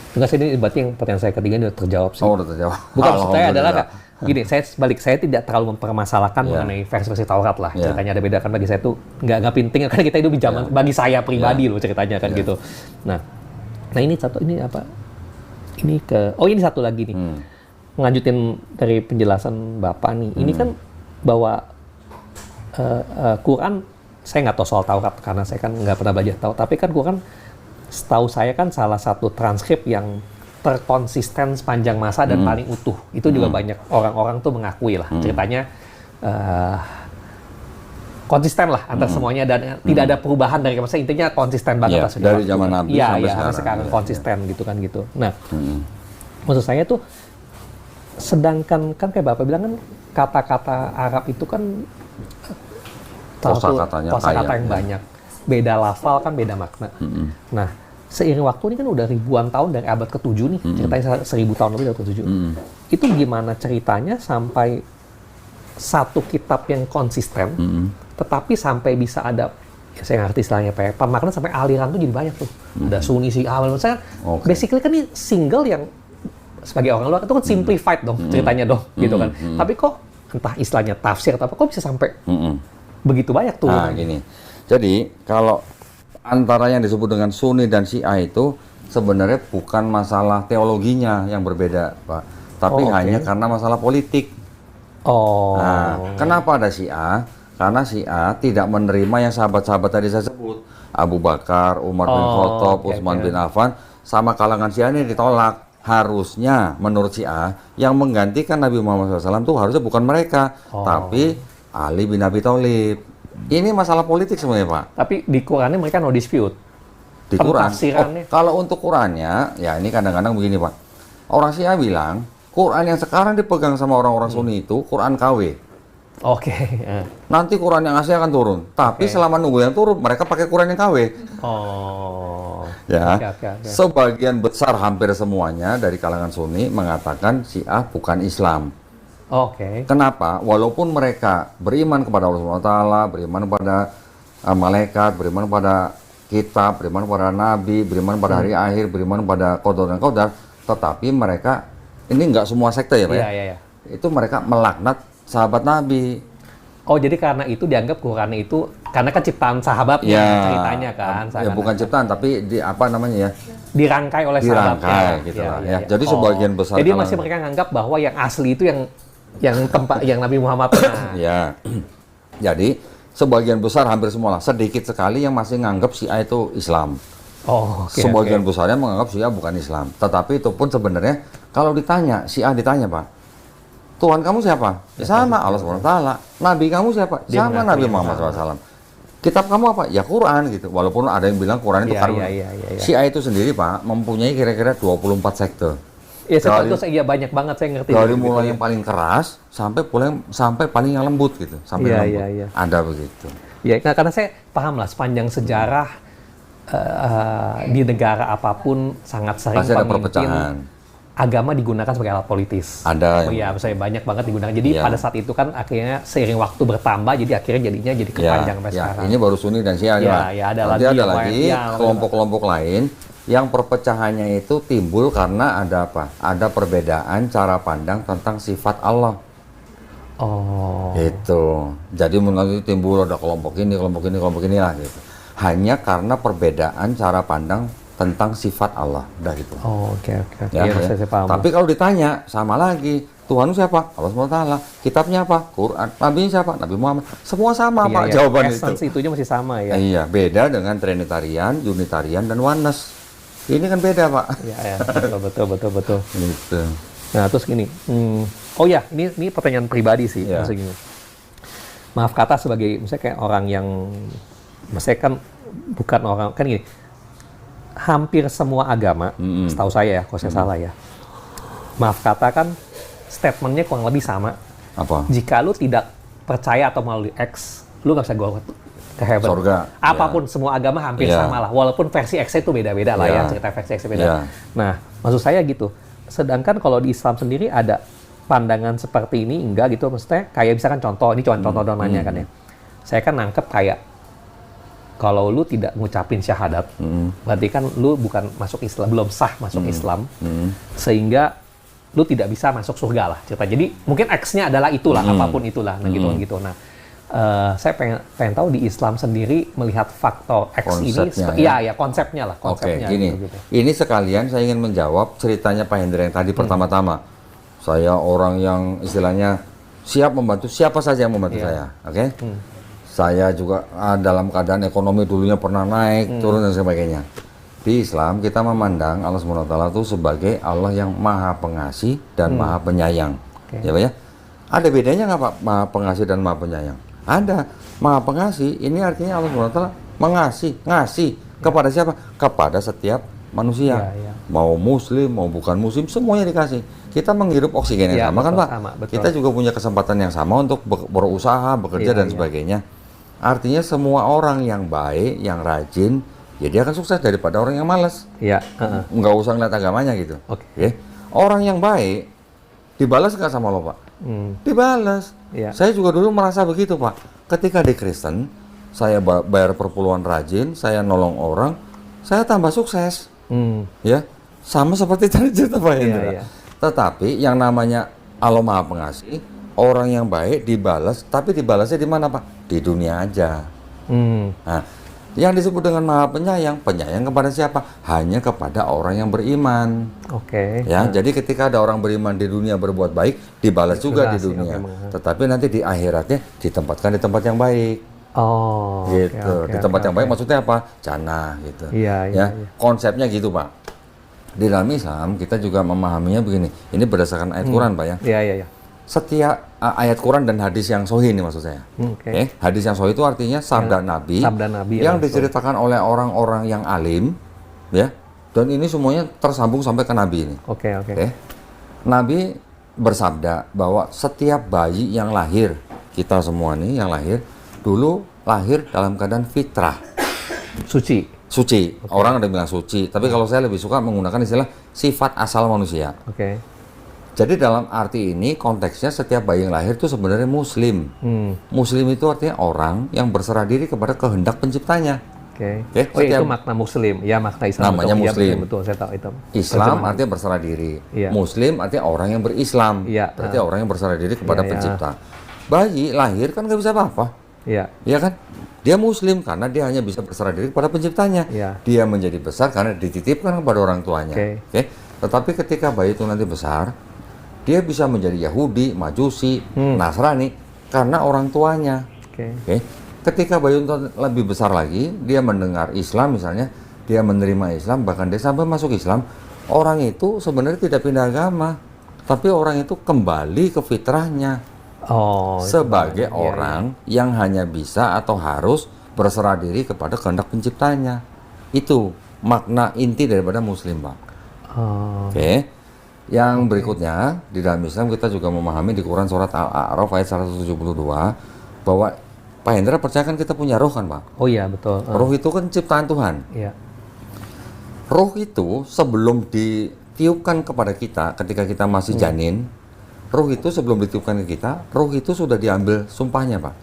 Enggak sih, ini berarti yang pertanyaan saya ketiga ini udah terjawab sih. Oh, udah terjawab. Bukan, maksud saya adalah Alhamdulillah. gini, saya tidak terlalu mempermasalahkan mengenai versi-versi Taurat lah. Ceritanya ada beda kan, bagi saya tuh nggak penting karena kita hidup di zaman bagi saya pribadi loh ceritanya kan gitu. Nah ini apa? Ini ini satu lagi nih. Ngelanjutin dari penjelasan Bapak nih. Ini kan bahwa Quran, saya nggak tahu soal Taurat karena saya kan nggak pernah belajar Taurat, tapi kan Quran setahu saya kan salah satu transkrip yang terkonsisten sepanjang masa dan paling utuh. Itu juga banyak orang-orang tuh mengakui lah. Ceritanya konsisten lah antara semuanya dan tidak ada perubahan dari masa, intinya konsisten banget lah. Dari zaman Nabi sampai sekarang konsisten gitu kan gitu. Nah, maksud saya tuh, sedangkan kan kayak Bapak bilang kan kata-kata Arab itu kan kosakata yang banyak. Beda lafal kan beda makna. Nah, seiring waktu ini kan udah ribuan tahun dari abad ke-7 nih, ceritanya 1000 tahun lebih dari ke-7. Itu gimana ceritanya sampai satu kitab yang konsisten, tetapi sampai bisa ada, ya saya ngerti istilahnya Pak, pemaknaan sampai aliran tuh jadi banyak tuh. Ada Sunni, Syiah, saya basically kan ini single yang sebagai orang luar itu kan simplified dong ceritanya dong, gitu kan. Tapi kok entah istilahnya tafsir atau apa, kok bisa sampai begitu banyak tuh? Nah, gini. Jadi, kalau antara yang disebut dengan Sunni dan Syiah itu sebenarnya bukan masalah teologinya yang berbeda, Pak. Tapi hanya karena masalah politik. Nah, kenapa ada Syiah? Karena Syiah tidak menerima yang sahabat-sahabat tadi saya sebut. Abu Bakar, Umar bin Khattab, Utsman bin Affan, sama kalangan Syiah ini ditolak. Harusnya menurut Syiah, yang menggantikan Nabi Muhammad SAW itu harusnya bukan mereka, tapi Ali bin Abi Thalib. Ini masalah politik sebenarnya, Pak. Tapi di Qurannya mereka no dispute. Di Quran. Kalau untuk Qurannya, ya ini kadang-kadang begini, Pak. Orang Syiah bilang, Quran yang sekarang dipegang sama orang-orang Sunni itu Quran KW. Nanti Quran yang asli akan turun. Tapi selama nunggu yang turun, mereka pakai Quran yang KW. Sebagian besar, hampir semuanya dari kalangan Sunni mengatakan Syiah bukan Islam. Kenapa? Walaupun mereka beriman kepada Allah SWT, beriman kepada malaikat, beriman kepada kitab, beriman kepada nabi, beriman pada hari akhir, beriman pada qadar dan qadar, tetapi mereka, ini nggak semua sekte ya Pak ya? Itu mereka melaknat sahabat Nabi. Jadi karena itu dianggap Qurannya itu, karena kan ciptaan sahabatnya ceritanya kan? Ya bukan ciptaan, tapi dirangkai oleh sahabatnya. Gitu lah, ya. Jadi sebagian besar. Jadi masih mereka nganggap bahwa yang asli itu yang tempat yang Nabi Muhammad ya. Jadi sebagian besar, hampir semua lah, sedikit sekali yang masih nganggap Syiah itu Islam. Sebagian besarnya menganggap Syiah bukan Islam. Tetapi itu pun sebenarnya kalau ditanya, Syiah ditanya, Pak, Tuhan kamu siapa? Sama Allah SWT. Nabi kamu siapa? Sama Nabi Muhammad SAW. Kitab kamu apa? Ya Quran gitu. Walaupun ada yang bilang Quran itu karun. Syiah itu sendiri, Pak, mempunyai kira-kira 24 sekte. Banyak banget, saya ngerti. Dari mulai yang paling keras sampai paling yang lembut gitu, sampai lembut. Ada begitu. Ya, karena saya paham lah sepanjang sejarah di negara apapun sangat sering pasti ada perpecahan. Agama digunakan sebagai alat politis. Ada. Saya banyak banget digunakan. Jadi pada saat itu kan akhirnya seiring waktu bertambah, jadi akhirnya jadi kepanjang sampai sekarang. Ini baru Sunni dan Syiah. Ada lagi kelompok-kelompok lain yang perpecahannya itu timbul karena ada apa? Ada perbedaan cara pandang tentang sifat Allah. Itu. Jadi menurut timbul ada kelompok ini lah gitu. Hanya karena perbedaan cara pandang tentang sifat Allah. Udah gitu. Oh, oke. Ya, Iya, ya. saya paham. Tapi kalau ditanya, sama lagi. Tuhan siapa? Allah SWT. Kitabnya apa? Quran. Nabi siapa? Nabi Muhammad. Semua sama, Iya, Pak, iya. jawaban Essence itu. itunya masih sama ya. Iya, beda dengan Trinitarian, Unitarian, dan Oneness. Ini kan beda, Pak. Iya, betul. Gitu. Nah, terus gini. Oh ya, ini pertanyaan pribadi sih. Iya. Maksudnya gini. Maaf kata sebagai, misalnya kayak orang yang, maksudnya kan bukan orang, kan gini. Hampir semua agama, setahu saya ya, kalau saya salah ya. Maaf kata kan, statementnya kurang lebih sama. Apa? Jika lu tidak percaya atau melalui X, lu nggak bisa go ke heaven. Surga. Apapun semua agama hampir Ya. sama lah. Walaupun versi X itu beda-beda lah ya, Ya. cerita versi X beda. Ya. Nah, maksud saya gitu. Sedangkan kalau di Islam sendiri ada pandangan seperti ini enggak gitu, maksudnya kayak misalkan contoh, ini contoh doang kan ya. Saya kan nangkep kayak kalau lu tidak ngucapin syahadat, berarti kan lu bukan masuk Islam, belum sah masuk Islam, sehingga lu tidak bisa masuk surga lah cerita. Jadi mungkin X-nya adalah itulah, apapun itulah, nah gitu. Nah, saya pengen tahu di Islam sendiri melihat faktor X Konsepnya, ini, ya konsepnya lah, konsepnya. Oke, gini. Gitu. Ini sekalian saya ingin menjawab ceritanya Pak Hendra yang tadi pertama-tama. Saya orang yang istilahnya siap membantu siapa saja yang membantu saya, oke? Saya juga dalam keadaan ekonomi dulunya pernah naik, turun dan sebagainya. Di Islam kita memandang Allah SWT itu sebagai Allah yang maha pengasih dan maha penyayang. Ya Pak ya? Ada bedanya nggak Pak, maha pengasih dan maha penyayang? Ada. Maha pengasih ini artinya Allah SWT ngasih kepada siapa? Kepada setiap manusia. Ya. Mau muslim, mau bukan muslim, semuanya dikasih. Kita menghirup oksigen yang sama kan Pak? Sama, betul. Kita juga punya kesempatan yang sama untuk berusaha, bekerja dan sebagainya. Artinya semua orang yang baik, yang rajin, ya dia akan sukses daripada orang yang malas. Iya. Nggak usah ngeliat agamanya gitu. Oke. Orang yang baik dibalas nggak sama lo Pak? Dibalas. Iya. Saya juga dulu merasa begitu Pak. Ketika di Kristen, saya bayar perpuluhan rajin, saya nolong orang, saya tambah sukses. Ya, sama seperti tadi cerita Pak Hendra. Iya. Tetapi yang namanya Allah Maha Pengasih, orang yang baik dibalas, tapi dibalasnya di mana Pak? Di dunia aja. Nah, yang disebut dengan Maha Penyayang, penyayang kepada siapa? Hanya kepada orang yang beriman. Oke. Ya, jadi ketika ada orang beriman di dunia berbuat baik, dibalas juga di Dikasih, dunia. oke. Tetapi nanti di akhiratnya ditempatkan di tempat yang baik. Oh. Gitu. oke, Di tempat oke, yang baik oke. maksudnya apa? Jannah gitu. Iya. Ya, konsepnya gitu Pak. Di dalam Islam kita juga memahaminya begini. Ini berdasarkan ayat Quran Pak ya. Iya. Setiap ayat Quran dan hadis yang sahih ini maksud saya. Oke. Hadis yang sahih itu artinya sabda Nabi, sabda Nabi yang langsung. diceritakan oleh orang-orang yang alim, ya. Dan ini semuanya tersambung sampai ke Nabi ini. Oke. Oke. Nabi bersabda bahwa setiap bayi yang lahir, kita semua nih yang lahir, dulu lahir dalam keadaan fitrah, Suci. suci. Orang ada bilang suci, tapi kalau saya lebih suka menggunakan istilah sifat asal manusia. Oke. Jadi dalam arti ini konteksnya setiap bayi yang lahir itu sebenarnya muslim. Muslim itu artinya orang yang berserah diri kepada kehendak penciptanya. Oke. Oke, Oh iya, setiap- itu makna muslim. Ya, makna Islam. Namanya betul. Iya, muslim. betul, saya tahu itu. Islam Terjemahan. artinya berserah diri. Iya. Muslim artinya orang yang berislam. Iya, Berarti orang yang berserah diri kepada Iya. pencipta. Bayi lahir kan nggak bisa apa-apa. Iya. Iya kan? Dia muslim karena dia hanya bisa berserah diri kepada penciptanya. Iya. Dia menjadi besar karena dititipkan kepada orang tuanya. Oke. Oke. Tetapi ketika bayi itu nanti besar, dia bisa menjadi Yahudi, Majusi, Nasrani karena orang tuanya. Oke. Oke. Ketika bayi itu lebih besar lagi, dia mendengar Islam misalnya, dia menerima Islam, bahkan dia sampai masuk Islam, orang itu sebenarnya tidak pindah agama, tapi orang itu kembali ke fitrahnya. Oh. itu Sebagai maknanya. Iya, orang yang hanya bisa atau harus berserah diri kepada kehendak penciptanya. Itu makna inti daripada muslim, Pak. Oh. Oke. Yang berikutnya, di dalam Islam kita juga memahami di Quran surat Al-A'raf ayat 172 bahwa Pak Hendra percaya kan kita punya roh kan, Pak? Oh iya, betul. Roh itu kan ciptaan Tuhan. Iya. Roh itu sebelum ditiupkan kepada kita ketika kita masih janin, roh itu sebelum ditiupkan ke kita, roh itu sudah diambil sumpahnya, Pak.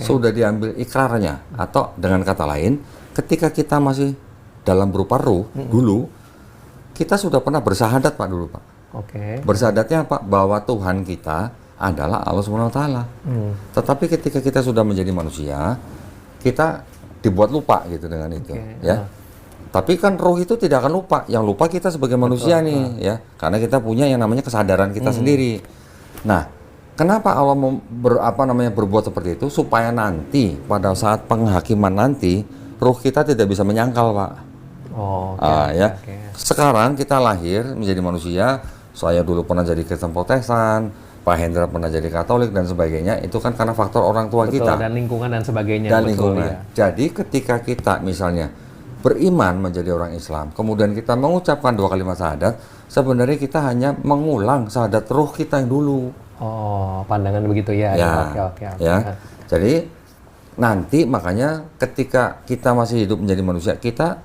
Sudah diambil ikrarnya. Atau dengan kata lain, ketika kita masih dalam berupa roh, dulu, kita sudah pernah bersahadat, Pak, dulu, Pak. Oke. Bersahadatnya apa? Bahwa Tuhan kita adalah Allah SWT. Tetapi ketika kita sudah menjadi manusia, kita dibuat lupa gitu dengan itu. Oke, Ya. Tapi kan roh itu tidak akan lupa. Yang lupa kita sebagai manusia nih, ya. Karena kita punya yang namanya kesadaran kita sendiri. Nah, kenapa Allah berbuat seperti itu? Supaya nanti pada saat penghakiman nanti, roh kita tidak bisa menyangkal, Pak. Oh, Ya. Sekarang kita lahir menjadi manusia. Saya dulu pernah jadi Kristen Protestan, Pak Hendra pernah jadi Katolik dan sebagainya. Itu kan karena faktor orang tua betul, kita dan lingkungan dan sebagainya. dan betul, lingkungan. ya. Jadi ketika kita misalnya beriman menjadi orang Islam, kemudian kita mengucapkan 2 kalimat syahadat, sebenarnya kita hanya mengulang syahadat roh kita yang dulu. Oh, pandangan begitu ya. Oke. Ya. Jadi nanti makanya ketika kita masih hidup menjadi manusia, kita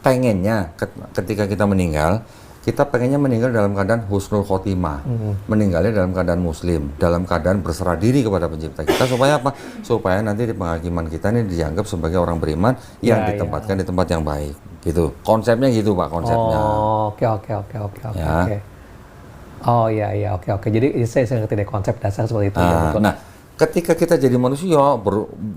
pengennya ketika kita meninggal, kita pengennya meninggal dalam keadaan husnul khotimah, meninggalnya dalam keadaan muslim, dalam keadaan berserah diri kepada pencipta kita, supaya apa? Supaya nanti di penghakiman kita ini dianggap sebagai orang beriman yang ditempatkan di tempat yang baik, gitu. Konsepnya gitu, Pak, konsepnya. Oh, oke. Ya. Oke. Oh iya, oke. Jadi saya ngerti deh konsep dasar seperti itu. Ya, betul. Nah, ketika kita jadi manusia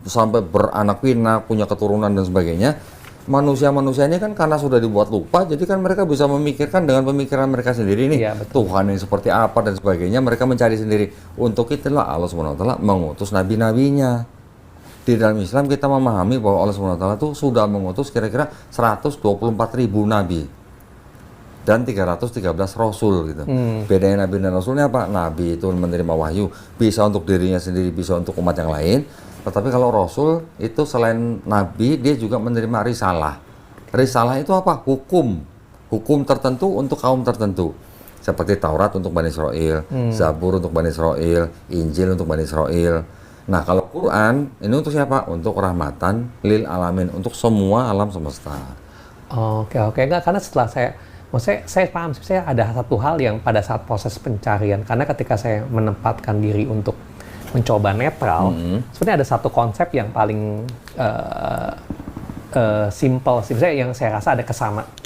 sampai beranak pinak, punya keturunan dan sebagainya, manusia-manusianya kan karena sudah dibuat lupa, jadi kan mereka bisa memikirkan dengan pemikiran mereka sendiri nih, Tuhan ini seperti apa dan sebagainya, mereka mencari sendiri. Untuk itulah Allah SWT mengutus nabi-nabinya. Di dalam Islam kita memahami bahwa Allah SWT itu sudah mengutus kira-kira 124.000 nabi dan 313 rasul gitu. Bedanya nabi dan rasulnya apa? Nabi itu menerima wahyu, bisa untuk dirinya sendiri, bisa untuk umat yang lain. Tetapi kalau Rasul itu selain Nabi, dia juga menerima risalah. Risalah itu apa? Hukum tertentu untuk kaum tertentu. Seperti Taurat untuk Bani Israel, Zabur untuk Bani Israel, Injil untuk Bani Israel. Nah, kalau Quran, ini untuk siapa? Untuk rahmatan lil alamin, untuk semua alam semesta. Oke. Enggak, karena setelah saya paham, saya ada satu hal yang pada saat proses pencarian, karena ketika saya menempatkan diri untuk mencoba netral, sebenarnya ada satu konsep yang paling simple, yang saya rasa ada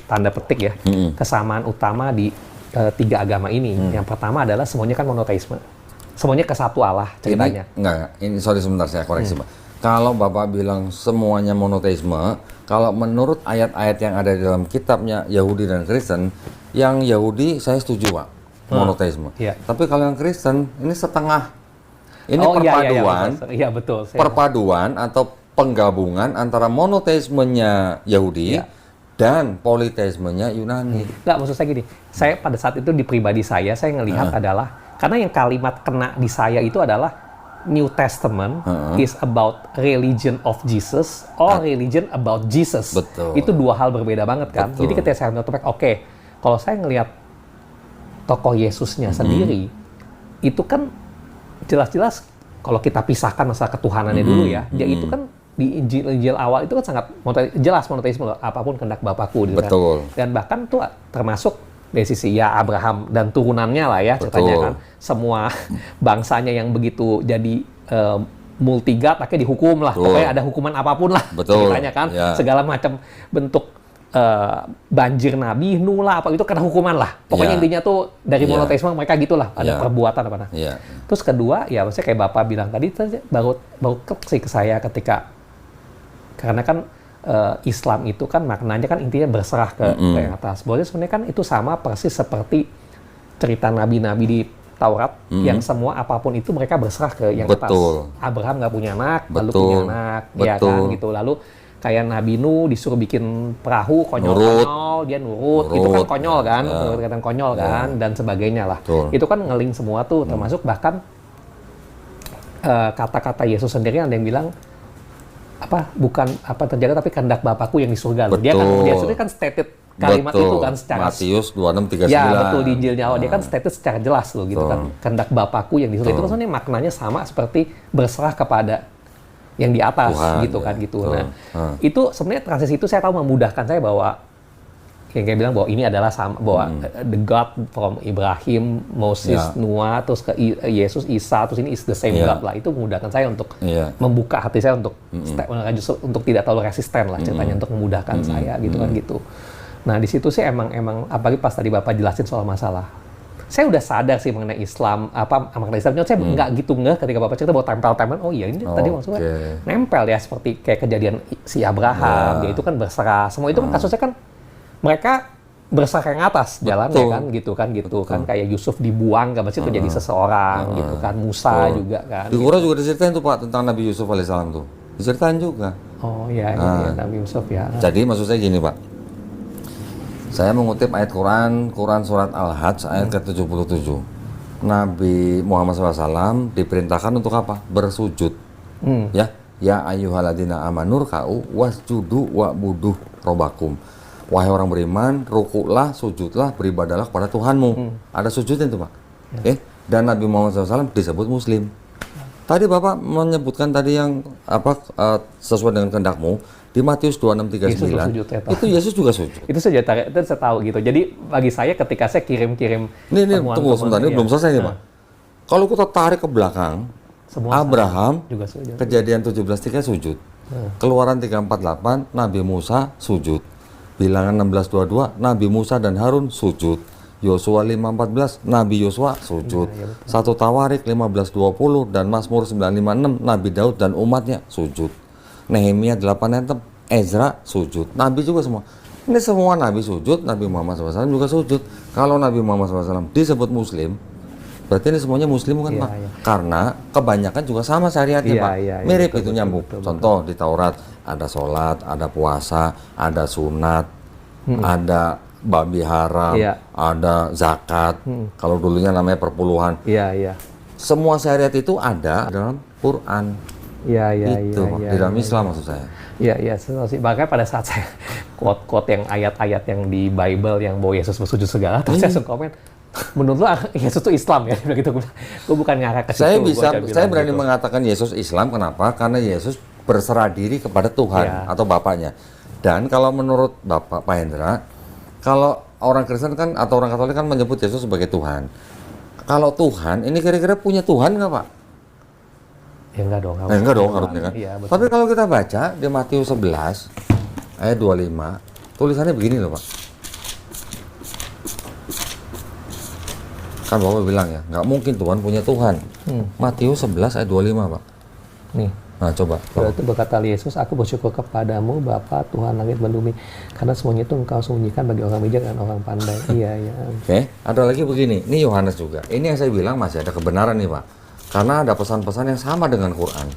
tanda petik ya, kesamaan utama di 3 agama ini. Yang pertama adalah semuanya kan monoteisme, semuanya ke satu Allah ceritanya. Ini sorry sebentar saya koreksi, Pak. Kalau Bapak bilang semuanya monoteisme, kalau menurut ayat-ayat yang ada di dalam kitabnya Yahudi dan Kristen, yang Yahudi saya setuju, Pak, monoteisme. Tapi kalau yang Kristen ini setengah. Ini perpaduan, betul. Perpaduan atau penggabungan antara monoteismenya Yahudi dan politeismenya Yunani. Nggak, maksud saya gini, saya pada saat itu di pribadi saya ngelihat adalah, karena yang kalimat kena di saya itu adalah New Testament is about religion of Jesus or religion about Jesus. Betul. Itu 2 hal berbeda banget kan. Betul. Jadi ketika saya nonton, kalau saya ngelihat tokoh Yesusnya sendiri, itu kan jelas-jelas kalau kita pisahkan masalah ketuhanannya dulu ya, dia itu kan di Injil awal itu kan sangat jelas monoteisme, apapun kehendak Bapakku gitu kan. Dan bahkan tuh termasuk dari sisi ya Abraham dan turunannya lah ya ceritanya kan, semua bangsanya yang begitu jadi multi-god akhirnya dihukum lah. Pokoknya ada hukuman apapun lah ceritanya kan, segala macam bentuk banjir Nabi Nuh lah, apa itu kena hukuman lah. Pokoknya intinya tuh dari monoteisme mereka gitulah, ada perbuatan apa nah. Terus kedua, ya maksudnya kayak Bapak bilang tadi, baru klik sih ke saya ketika, karena kan Islam itu kan maknanya kan intinya berserah ke yang atas. Bahwa sebenarnya kan itu sama persis seperti cerita nabi-nabi di Taurat, yang semua apapun itu mereka berserah ke yang atas. Abraham nggak punya anak, lalu punya anak, ya kan gitu. Lalu kayak Nabi Nuh disuruh bikin perahu konyol-konyol, dia nurut. Itu kan konyol kan, kelihatan konyol kan, dan sebagainya lah. Itu kan ngeling semua tuh, termasuk bahkan kata-kata Yesus sendiri ada yang bilang bukan apa terjaga tapi kehendak Bapakku yang di surga. Dia kan stated kalimat itu kan secara Matius 26:39. Ya betul, di Injilnya dia kan stated secara jelas loh gitu kan, kehendak Bapakku yang di surga. Itu kan sebenarnya maknanya sama seperti berserah kepada yang di atas Tuhan, gitu kan gitu. Nah, itu sebenarnya transisi itu saya tahu memudahkan saya bahwa kayak bilang bahwa ini adalah sama, bahwa the God from Ibrahim, Moses, Noah, terus ke Yesus, Isa, terus ini is the same God lah. Itu memudahkan saya untuk membuka hati saya untuk untuk tidak terlalu resisten lah ceritanya, untuk memudahkan saya gitu kan gitu. Nah, di situ sih emang apalagi pas tadi Bapak jelasin soal masalah, saya udah sadar sih mengenai Islam, makna Islam. Saya nggak gitu ketika Bapak cerita bahwa tempel-tempel, oh iya ini tadi maksudnya nempel ya, seperti kayak kejadian si Abraham, dia itu kan berserah. Semua itu kan kasusnya kan mereka bersarang atas jalannya kan gitu kan kayak Yusuf dibuang ke Mesir itu jadi seseorang gitu kan, Musa juga kan. Di Quran juga diceritain tuh Pak tentang Nabi Yusuf alaihissalam tuh. Diceritain juga. Oh iya, iya Nabi Yusuf ya. Jadi maksud saya gini Pak. Saya mengutip ayat Quran surat Al-Hajj ayat ke-77. Nabi Muhammad SAW diperintahkan untuk apa? Bersujud. Ya ayyuhalladzina amanur ka'u wasjudu wa'buduh robbakum. Wahai orang beriman, rukuklah, sujudlah, beribadahlah kepada Tuhanmu. Ada sujudnya itu Pak. Dan Nabi Muhammad SAW disebut Muslim. Tadi Bapak menyebutkan tadi yang apa sesuai dengan kehendakmu di Matius 26:39. Itu Yesus juga sujud. Itu saya tahu gitu. Jadi bagi saya ketika saya kirim-kirim ini tunggu sebentar, ini belum selesai nih Pak. Kalau kita tarik ke belakang, semua Abraham juga sujud. Kejadian 17:3 sujud. Keluaran 3:48 Nabi Musa sujud. Bilangan 16:22 Nabi Musa dan Harun sujud. Yosua 5:14 Nabi Yosua sujud. 1 Tawarik 15:20 dan Mazmur 9:56 Nabi Daud dan umatnya sujud. Nehemia 8:6 Ezra sujud. Nabi juga semua. Ini semua Nabi sujud, Nabi Muhammad SAW juga sujud. Kalau Nabi Muhammad SAW disebut Muslim, berarti ini semuanya Muslim kan Pak? Karena kebanyakan juga sama syariatnya Pak. Mirip betul, itu nyambung. Contoh di Taurat ada sholat, ada puasa, ada sunat, ada babi haram, ada zakat. Kalau dulunya namanya perpuluhan. Semua syariat itu ada dalam Quran. Itu di dalam Islam maksud saya. Iya, makanya pada saat saya quote-quote yang ayat-ayat yang di Bible yang bahwa Yesus bersujud segala, terus saya langsung komen, menurut lo Yesus itu Islam ya? Gitu. Gue bukan ngarah ke situ. Saya berani mengatakan Yesus Islam, kenapa? Karena Yesus berserah diri kepada Tuhan atau Bapaknya. Dan kalau menurut Bapak Pak Hendra, kalau orang Kristen kan atau orang Katolik kan menyebut Yesus sebagai Tuhan. Kalau Tuhan, ini kira-kira punya Tuhan nggak Pak? Ya enggak dong. Enggak dong harusnya kan. Tapi kalau kita baca di Matius 11 ayat 25, tulisannya begini loh Pak. Kan Bapak bilang ya, nggak mungkin Tuhan punya Tuhan. Matius 11 ayat 25 Pak. Nih. Nah coba. Itu berkata Yesus, aku bersyukur kepadamu Bapa Tuhan langit dan bumi, karena semuanya itu engkau sembunyikan bagi orang bijak dan orang pandai. Iya. Oke, ada lagi begini, ini Yohanes juga. Ini yang saya bilang masih ada kebenaran nih Pak. Karena ada pesan-pesan yang sama dengan Quran.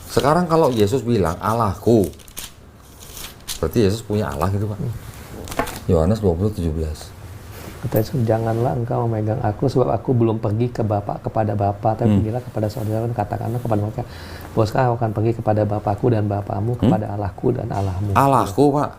Sekarang kalau Yesus bilang Allahku, berarti Yesus punya Allah gitu Pak. Yohanes 20:17. Kata Yesus, janganlah engkau memegang aku sebab aku belum pergi kepada Bapa, tapi pergilah kepada saudara dan katakanlah kepada mereka bahwa sekarang aku akan pergi kepada Bapakku dan Bapamu, kepada Allahku dan Allahmu. Allahku Pak.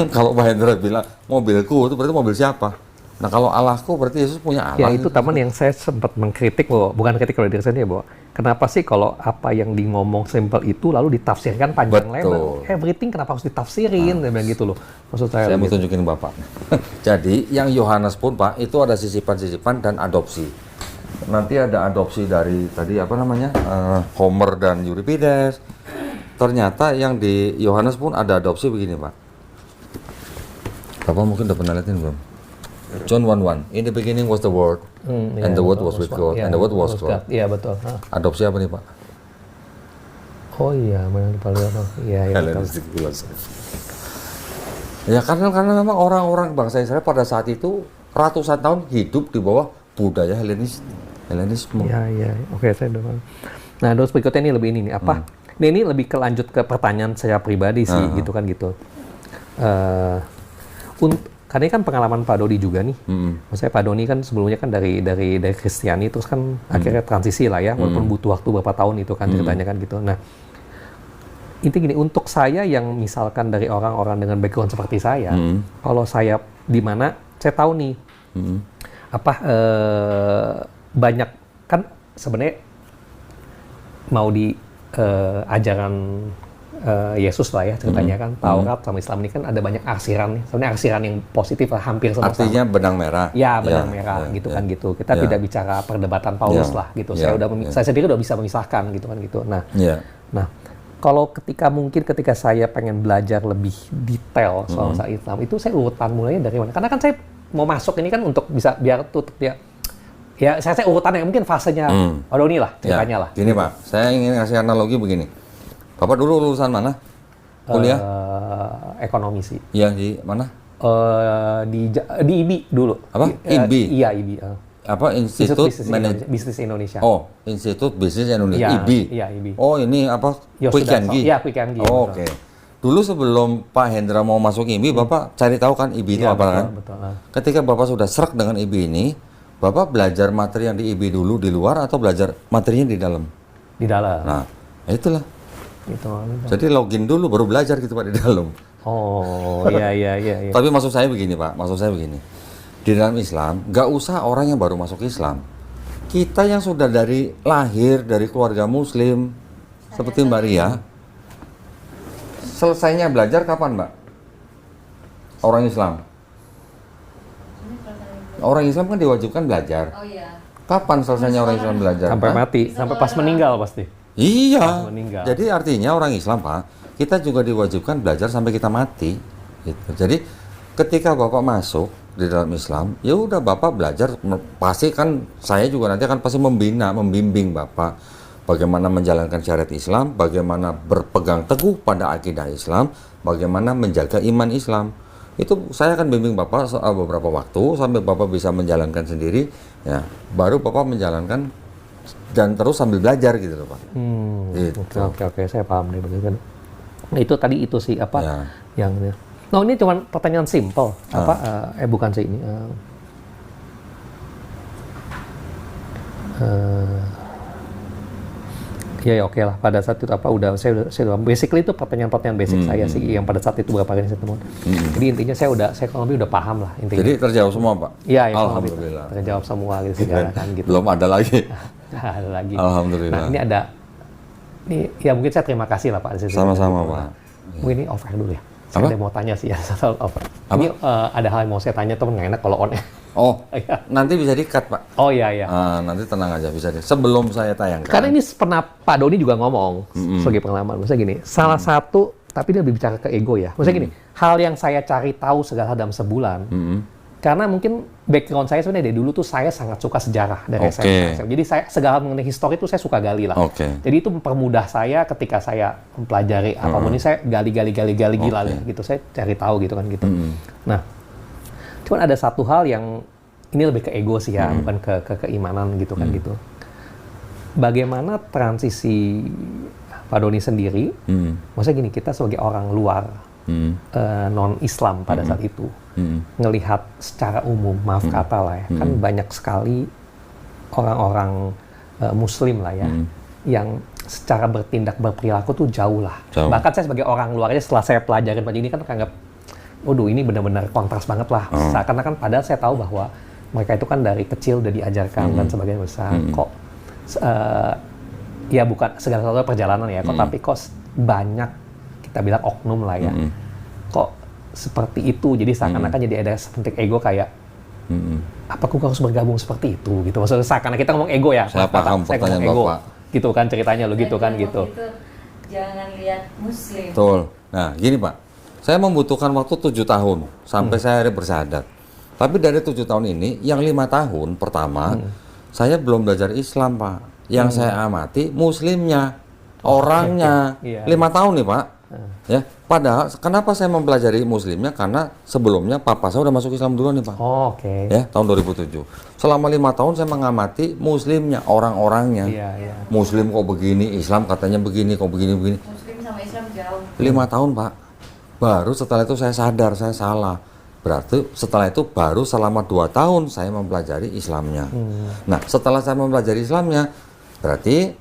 Kalau Pak Hendra bilang mobilku, itu berarti mobil siapa? Nah kalau Allahku berarti Yesus punya Allah. Ya itu teman yang saya sempat mengkritik, bukan kritik kalau diri saya ya, bahwa kenapa sih kalau apa yang di ngomong simple itu lalu ditafsirkan panjang lebar? Everything kenapa harus ditafsirin? Dan gitu loh. Maksud saya mau tunjukin Bapak. Jadi yang Yohanes pun Pak, itu ada sisipan-sisipan dan adopsi. Nanti ada adopsi dari tadi apa namanya? Homer dan Euripides. Ternyata yang di Yohanes pun ada adopsi begini Pak. Bapak mungkin udah pernah lihatin belum? John 1:1. In the beginning was the Word, and the Word was with God, and the Word was God. Iya betul. Adopsi apa nih Pak? Oh iya, mana lupa lihat. Iya betul. Ya karena memang orang-orang bangsa Israel pada saat itu ratusan tahun hidup di bawah budaya Helenisme. Iya. Oke, saya dengar. Nah, terus berikutnya ini lebih ini nih apa? Ini lebih lanjut ke pertanyaan saya pribadi sih, gitu kan gitu. Karena ini kan pengalaman Pak Dodi juga nih. Maksudnya Pak Dodi kan sebelumnya kan dari Kristiani terus kan akhirnya transisi lah ya, walaupun butuh waktu beberapa tahun itu kan ceritanya kan gitu. Nah, intinya gini, untuk saya yang misalkan dari orang-orang dengan background seperti saya, kalau saya di mana saya tahu nih banyak kan sebenarnya mau di ajaran Yesus lah ya ceritanya kan, Taurat sama Islam ini kan ada banyak arsiran nih. Sebenarnya arsiran yang positif lah, hampir sama. Artinya benang merah. Ya, benang merah gitu kan gitu. Kita tidak bicara perdebatan Paulus lah gitu. Saya sendiri udah bisa memisahkan gitu kan gitu. Nah, kalau ketika saya pengen belajar lebih detail soal masalah Islam, itu saya urutan mulainya dari mana? Karena kan saya mau masuk ini kan untuk bisa biar tutup dia. Ya, saya urutannya mungkin fasenya ini lah ceritanya lah. Gini Pak, saya ingin ngasih analogi begini. Bapak dulu lulusan mana? Kuliah? Ekonomi sih. Iya, di mana? di IBI dulu. Apa? IBI? Iya, IBI. Apa Institut Bisnis Indonesia. Oh, Institut Bisnis Indonesia. Iya, IBI. iya, IBI. Oh, ini apa? Quick and Gi. Iya, Quick and Gi. Oh, oke. Dulu sebelum Pak Hendra mau masuk IBI, Bapak cari tahu kan IBI itu Iya, apa betul, kan? betul. Ketika Bapak sudah serak dengan IBI ini, Bapak belajar materi yang di IBI dulu di luar atau belajar materinya di dalam? Di dalam. Nah, itulah. Gitu. Jadi login dulu baru belajar gitu Pak di dalam. Oh, iya. Tapi maksud saya begini Pak, maksud saya begini. Di dalam Islam, nggak usah orang yang baru masuk Islam. Kita yang sudah dari lahir dari keluarga Muslim, seperti Mbak Ria, selesainya belajar kapan Mbak? Orang Islam. Orang Islam kan diwajibkan belajar. Oh iya. Kapan selesainya orang Islam belajar? Sampai Pak? mati, sampai pas meninggal pasti. Iya. Pas meninggal. Jadi artinya orang Islam Pak, kita juga diwajibkan belajar sampai kita mati. Gitu. Jadi ketika Bapak masuk di dalam Islam, ya udah Bapak belajar, pasti kan saya juga nanti akan pasti membina, membimbing Bapak bagaimana menjalankan syariat Islam, bagaimana berpegang teguh pada akidah Islam, bagaimana menjaga iman Islam. Itu saya akan bimbing Bapak beberapa waktu sampai Bapak bisa menjalankan sendiri, ya baru Bapak menjalankan dan terus sambil belajar gitu loh Pak. Gitu. Oke, saya paham nih begitu. Nah, itu tadi itu sih apa Ya. yang no ini cuma pertanyaan simpel bukan sih ini ya oke lah pada saat itu apa saya udah basically itu pertanyaan basic saya sih yang pada saat itu berapa kali saya temuan. Jadi intinya saya kurang lebih udah paham lah intinya. Jadi terjawab semua Pak? Iya, Alhamdulillah. terjawab semua gitu segala kan gitu. Belum ada lagi. Ada lagi. Alhamdulillah. Nah ini ada ya mungkin saya terima kasih lah Pak. Sama-sama Pak. Mungkin ini offer dulu ya. Saya ada mau tanya sih ya soal offer. Ini ada hal yang mau saya tanya tapi nggak enak kalau on. Oh, Iya. nanti bisa di-cut Pak. Oh iya. Nanti tenang aja bisa sebelum saya tayangkan. Karena ini pernah Pak Doni juga ngomong sebagai pengalaman. Maksudnya gini, salah satu tapi dia lebih bicara ke ego ya. Maksudnya gini, hal yang saya cari tahu segala dalam sebulan. Karena mungkin background saya sebenarnya dari dulu tuh saya sangat suka sejarah dari SMA. Jadi saya segala mengenai histori itu saya suka gali lah. Jadi itu mempermudah saya ketika saya mempelajari apapun ini saya gali gila gitu. Saya cari tahu gitu kan gitu. Nah, cuman ada satu hal yang ini lebih ke ego sih ya, bukan ke keimanan gitu kan gitu. Bagaimana transisi Pak Doni sendiri? Maksudnya gini, kita sebagai orang luar non-Islam pada saat itu ngelihat secara umum, maaf kata lah ya, kan banyak sekali orang-orang Muslim lah ya, yang secara bertindak berperilaku tuh jauh lah. Bahkan saya sebagai orang luar aja setelah saya pelajarin pagi ini kan anggap, waduh ini benar-benar kontras banget lah. Karena kan padahal saya tahu bahwa mereka itu kan dari kecil udah diajarkan dan sebagainya besar. Kok ya bukan segala sesuatu perjalanan ya, kok tapi kok banyak kita bilang oknum lah ya. Kok seperti itu, jadi seakan-akan jadi ada seperti ego kayak apa aku harus bergabung seperti itu gitu. Maksudnya seakan-akan kita ngomong ego ya. Saya paham pertanyaan ego. Bapak. Gitu kan ceritanya lo gitu kan gitu. Jangan lihat Muslim. Betul. Nah, gini Pak. Saya membutuhkan waktu 7 tahun sampai saya akhirnya bersyahadat. Tapi dari 7 tahun ini, yang 5 tahun pertama, saya belum belajar Islam Pak. Yang saya amati Muslimnya, orangnya. 5 tahun nih Pak. Ya, padahal kenapa saya mempelajari Muslimnya? Karena sebelumnya papa saya udah masuk Islam dulu nih Pak. Ya, tahun 2007. Selama 5 tahun saya mengamati Muslimnya, orang-orangnya. Muslim kok begini, Islam katanya begini, kok begini-begini. Muslim sama Islam jauh. 5 tahun Pak. Baru setelah itu saya sadar saya salah. Berarti setelah itu baru selama 2 tahun saya mempelajari Islamnya. Nah, setelah saya mempelajari Islamnya, berarti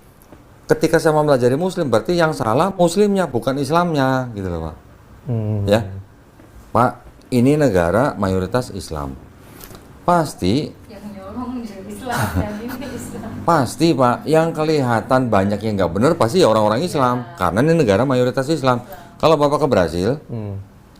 ketika saya mempelajari Muslim, berarti yang salah Muslimnya, bukan Islamnya, gitu loh Pak. Ya, Pak, ini negara mayoritas Islam. Pasti Yang nyolong juga Islam, yang ini Islam. pasti Pak, yang kelihatan banyak yang nggak benar pasti ya orang-orang Islam, karena ini negara mayoritas Islam. Kalau Bapak ke Brasil,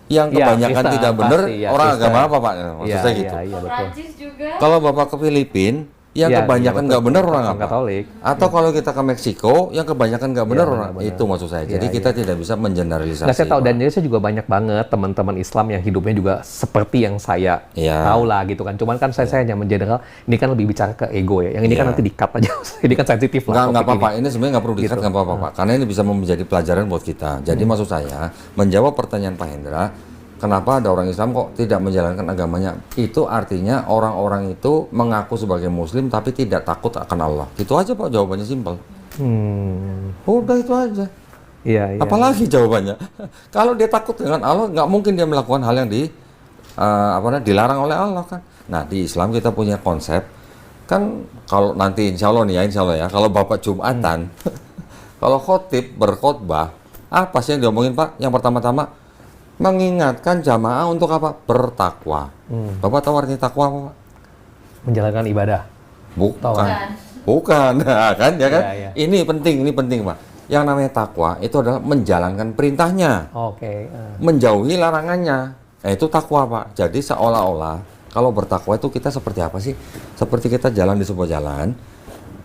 yang kebanyakan tidak benar orang agama apa Pak? Maksud saya gitu. Prancis juga. Kalau Bapak ke Filipina, yang kebanyakan nggak benar orang apa? Katolik. Atau kalau kita ke Meksiko, yang kebanyakan nggak benar orang itu maksud saya. Jadi kita tidak bisa mengeneralisasi. Nah, saya tahu dan saya juga banyak banget teman-teman Islam yang hidupnya juga seperti yang saya tahu lah gitu kan. Cuman kan saya hanya mengeneral, ini kan lebih bicara ke ego ya. Yang ini kan nanti di-cut aja. Ini kan sensitif lah. Nggak apa-apa. Ini sebenarnya nggak perlu di-cut, nggak apa-apa Pak. Karena ini bisa menjadi pelajaran buat kita. Jadi maksud saya menjawab pertanyaan Pak Hendra, kenapa ada orang Islam kok tidak menjalankan agamanya? Itu artinya orang-orang itu mengaku sebagai Muslim tapi tidak takut akan Allah. Itu aja Pak, jawabannya simpel. Udah itu aja. Iya, iya. Apalagi jawabannya? Kalau dia takut dengan Allah, nggak mungkin dia melakukan hal yang dilarang oleh Allah kan. Nah di Islam kita punya konsep kan, kalau nanti insya Allah nih ya, insya Allah ya, kalau Bapak Jumatan, kalau khotib berkhotbah, apa sih yang diomongin Pak? Yang pertama-tama mengingatkan jamaah untuk apa? Bertakwa. Bapak tahu artinya takwa apa Pak? Menjalankan ibadah. Bukan. Bukan, nah, kan ya kan? Ya, ya. Ini penting Pak. Yang namanya takwa itu adalah menjalankan perintahnya, Oke. menjauhi larangannya. Itu takwa Pak. Jadi seolah-olah kalau bertakwa itu kita seperti apa sih? Seperti kita jalan di sebuah jalan,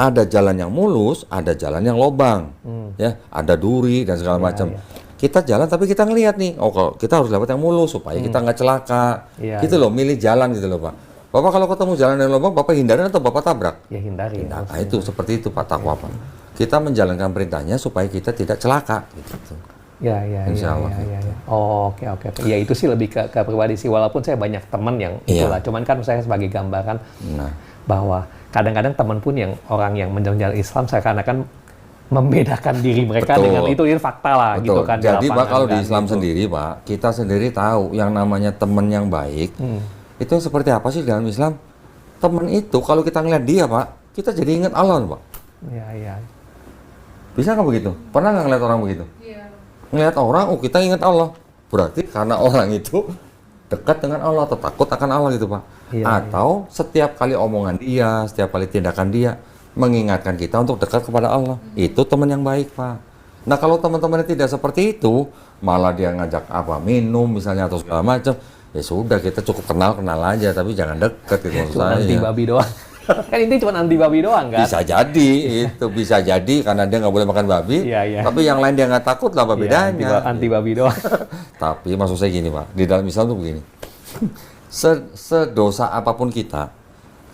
ada jalan yang mulus, ada jalan yang lobang, ya, ada duri dan segala macam. Ya. Kita jalan tapi kita ngelihat nih, oh kalau kita harus dapat yang mulus supaya kita nggak celaka, Iya, gitu loh, milih jalan gitu loh Pak. Bapak kalau ketemu jalan yang lobang, Bapak hindarin atau Bapak tabrak? Ya hindari. Nah, itu seperti itu Pak takwa Pak. Kita menjalankan perintahnya supaya kita tidak celaka, gitu. Ya, ya, Insya ya, Allah. ya, ya. Oh, oke, oke. Ya itu sih lebih ke pribadi sih. Walaupun saya banyak teman yang Iya. itulah. Cuman kan saya sebagai gambaran Nah, bahwa kadang-kadang teman pun yang orang yang menjalankan Islam seakan-akan membedakan diri mereka Betul. dengan itu fakta lah betul. gitu kan. di Jadi Pak lapangan kalau di kan, Islam gitu. sendiri Pak, kita sendiri tahu yang namanya teman yang baik. Itu seperti apa sih dalam Islam? Teman itu kalau kita ngeliat dia Pak, kita jadi ingat Allah Pak. Ya, ya. Bisa nggak begitu? Pernah nggak ngeliat orang begitu? Iya. Ngeliat orang, oh kita ingat Allah. Berarti karena orang itu dekat dengan Allah atau takut akan Allah gitu Pak. Iya, Atau setiap kali omongan dia, setiap kali tindakan dia mengingatkan kita untuk dekat kepada Allah. Itu teman yang baik Pak. Nah kalau teman-temannya tidak seperti itu, malah dia ngajak apa minum misalnya atau segala macam, ya sudah kita cukup kenal aja, tapi jangan dekat gitu maksud Cuma saya. anti babi doang. Kan ini cuma anti babi doang kan? Bisa jadi itu bisa jadi karena dia nggak boleh makan babi, Iya, iya. tapi yang lain dia nggak takut lah apa Iya, bedanya. anti babi doang. Tapi maksud saya gini Pak, di dalam Islam tuh begini, sedosa apapun kita,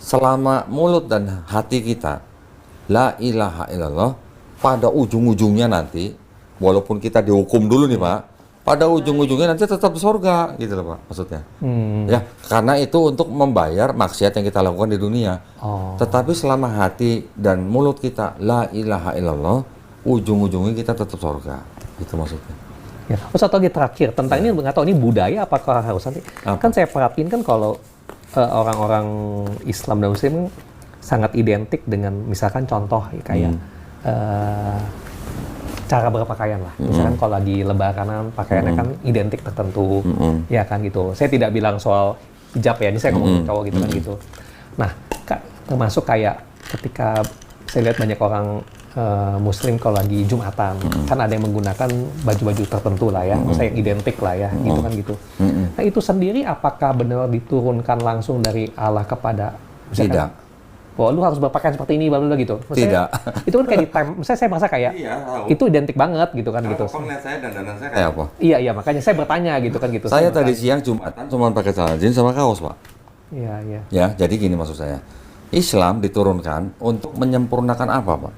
selama mulut dan hati kita la ilaha illallah, pada ujung-ujungnya nanti, walaupun kita dihukum dulu nih Pak, pada ujung-ujungnya nanti tetap di surga gitu loh Pak maksudnya. Ya, karena itu untuk membayar maksiat yang kita lakukan di dunia. Oh. Tetapi selama hati dan mulut kita la ilaha illallah, ujung-ujungnya kita tetap surga. Itu maksudnya. Ya. Oh, satu lagi terakhir tentang ini nggak tahu ini budaya apakah harus nanti. Apa? Kan saya perhatiin kan kalau orang-orang Islam dan Muslim sangat identik dengan misalkan contoh kayak cara berpakaian lah. Misalkan kalau lagi lebaran pakaiannya kan identik tertentu, ya kan gitu. Saya tidak bilang soal hijab ya, ini saya ngomong cowok gitu kan gitu. Nah, termasuk kayak ketika saya lihat banyak orang Muslim kalau lagi Jumatan, kan ada yang menggunakan baju-baju tertentu lah ya, maksudnya yang identik lah ya, gitu kan gitu. Nah itu sendiri apakah benar diturunkan langsung dari Allah kepada misalkan, Tidak. bahwa lu harus berpakaian seperti ini, bla bla gitu. Maksudnya, Tidak. itu kan kayak di time, misalnya saya merasa kayak Iya, tahu. itu identik banget gitu kan gitu. Bapak ngeliat saya dandanan saya kayak apa? Iya iya makanya saya bertanya gitu kan gitu. Saya tadi bertanya. siang Jumatan cuma pakai celana jeans sama kaos Pak. Iya iya. Ya, jadi gini maksud saya. Islam diturunkan untuk menyempurnakan apa Pak?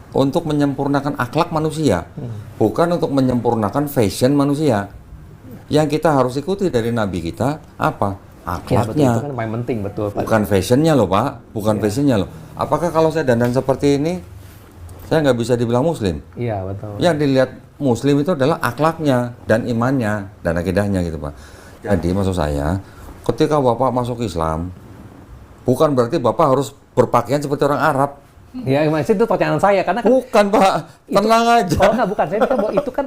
Untuk menyempurnakan akhlak manusia, bukan untuk menyempurnakan fashion manusia. Yang kita harus ikuti dari Nabi kita apa? Ya, betul, Akhlaknya, itu kan yang paling penting betul Pak. bukan fashionnya loh Pak, bukan fashionnya loh. Apakah kalau saya dandan seperti ini, saya nggak bisa dibilang Muslim? Iya betul. Yang dilihat Muslim itu adalah akhlaknya dan imannya dan akidahnya gitu Pak. Jadi maksud saya, ketika Bapak masuk Islam, bukan berarti Bapak harus berpakaian seperti orang Arab. Ya maksud itu pertanyaan saya karena kan Bukan Pak, tenang aja. oh enggak bukan saya pikir bahwa itu kan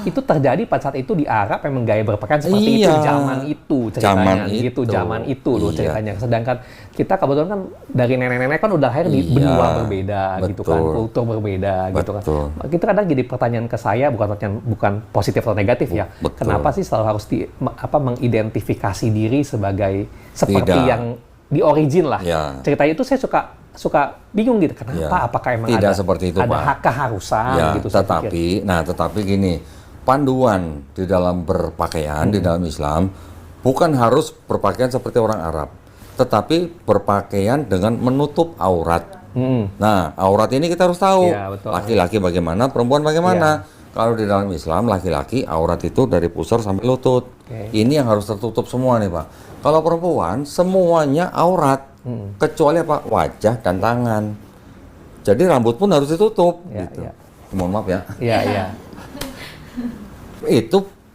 itu terjadi pada saat itu di Arab memang gaya berpakaian seperti itu Iya. zaman itu ceritanya Zaman gitu itu. zaman itu loh Iya. ceritanya sedangkan kita kebetulan kan dari nenek-nenek kan udah lahir di Iya. benua berbeda gitu kan Betul. kultur berbeda gitu kan Betul. itu kadang jadi pertanyaan ke saya bukan positif atau negatif ya Betul. kenapa sih selalu harus mengidentifikasi diri sebagai seperti Tidak. yang di origin lah Ya. ceritanya itu saya suka bingung gitu kenapa Ya. apakah emang Tidak ada seperti itu, ada Pak. keharusan Ya, gitu saya pikir. tetapi gini, panduan di dalam berpakaian di dalam Islam bukan harus berpakaian seperti orang Arab, tetapi berpakaian dengan menutup aurat. Nah, aurat ini kita harus tahu. Iya, betul. Laki-laki bagaimana, perempuan bagaimana. Kalau di dalam Islam laki-laki aurat itu dari pusar sampai lutut. Ini yang harus tertutup semua nih Pak. Kalau perempuan semuanya aurat kecuali apa? Wajah dan tangan. Jadi rambut pun harus ditutup. Ya, gitu. ya. Mohon maaf ya. Iya, iya.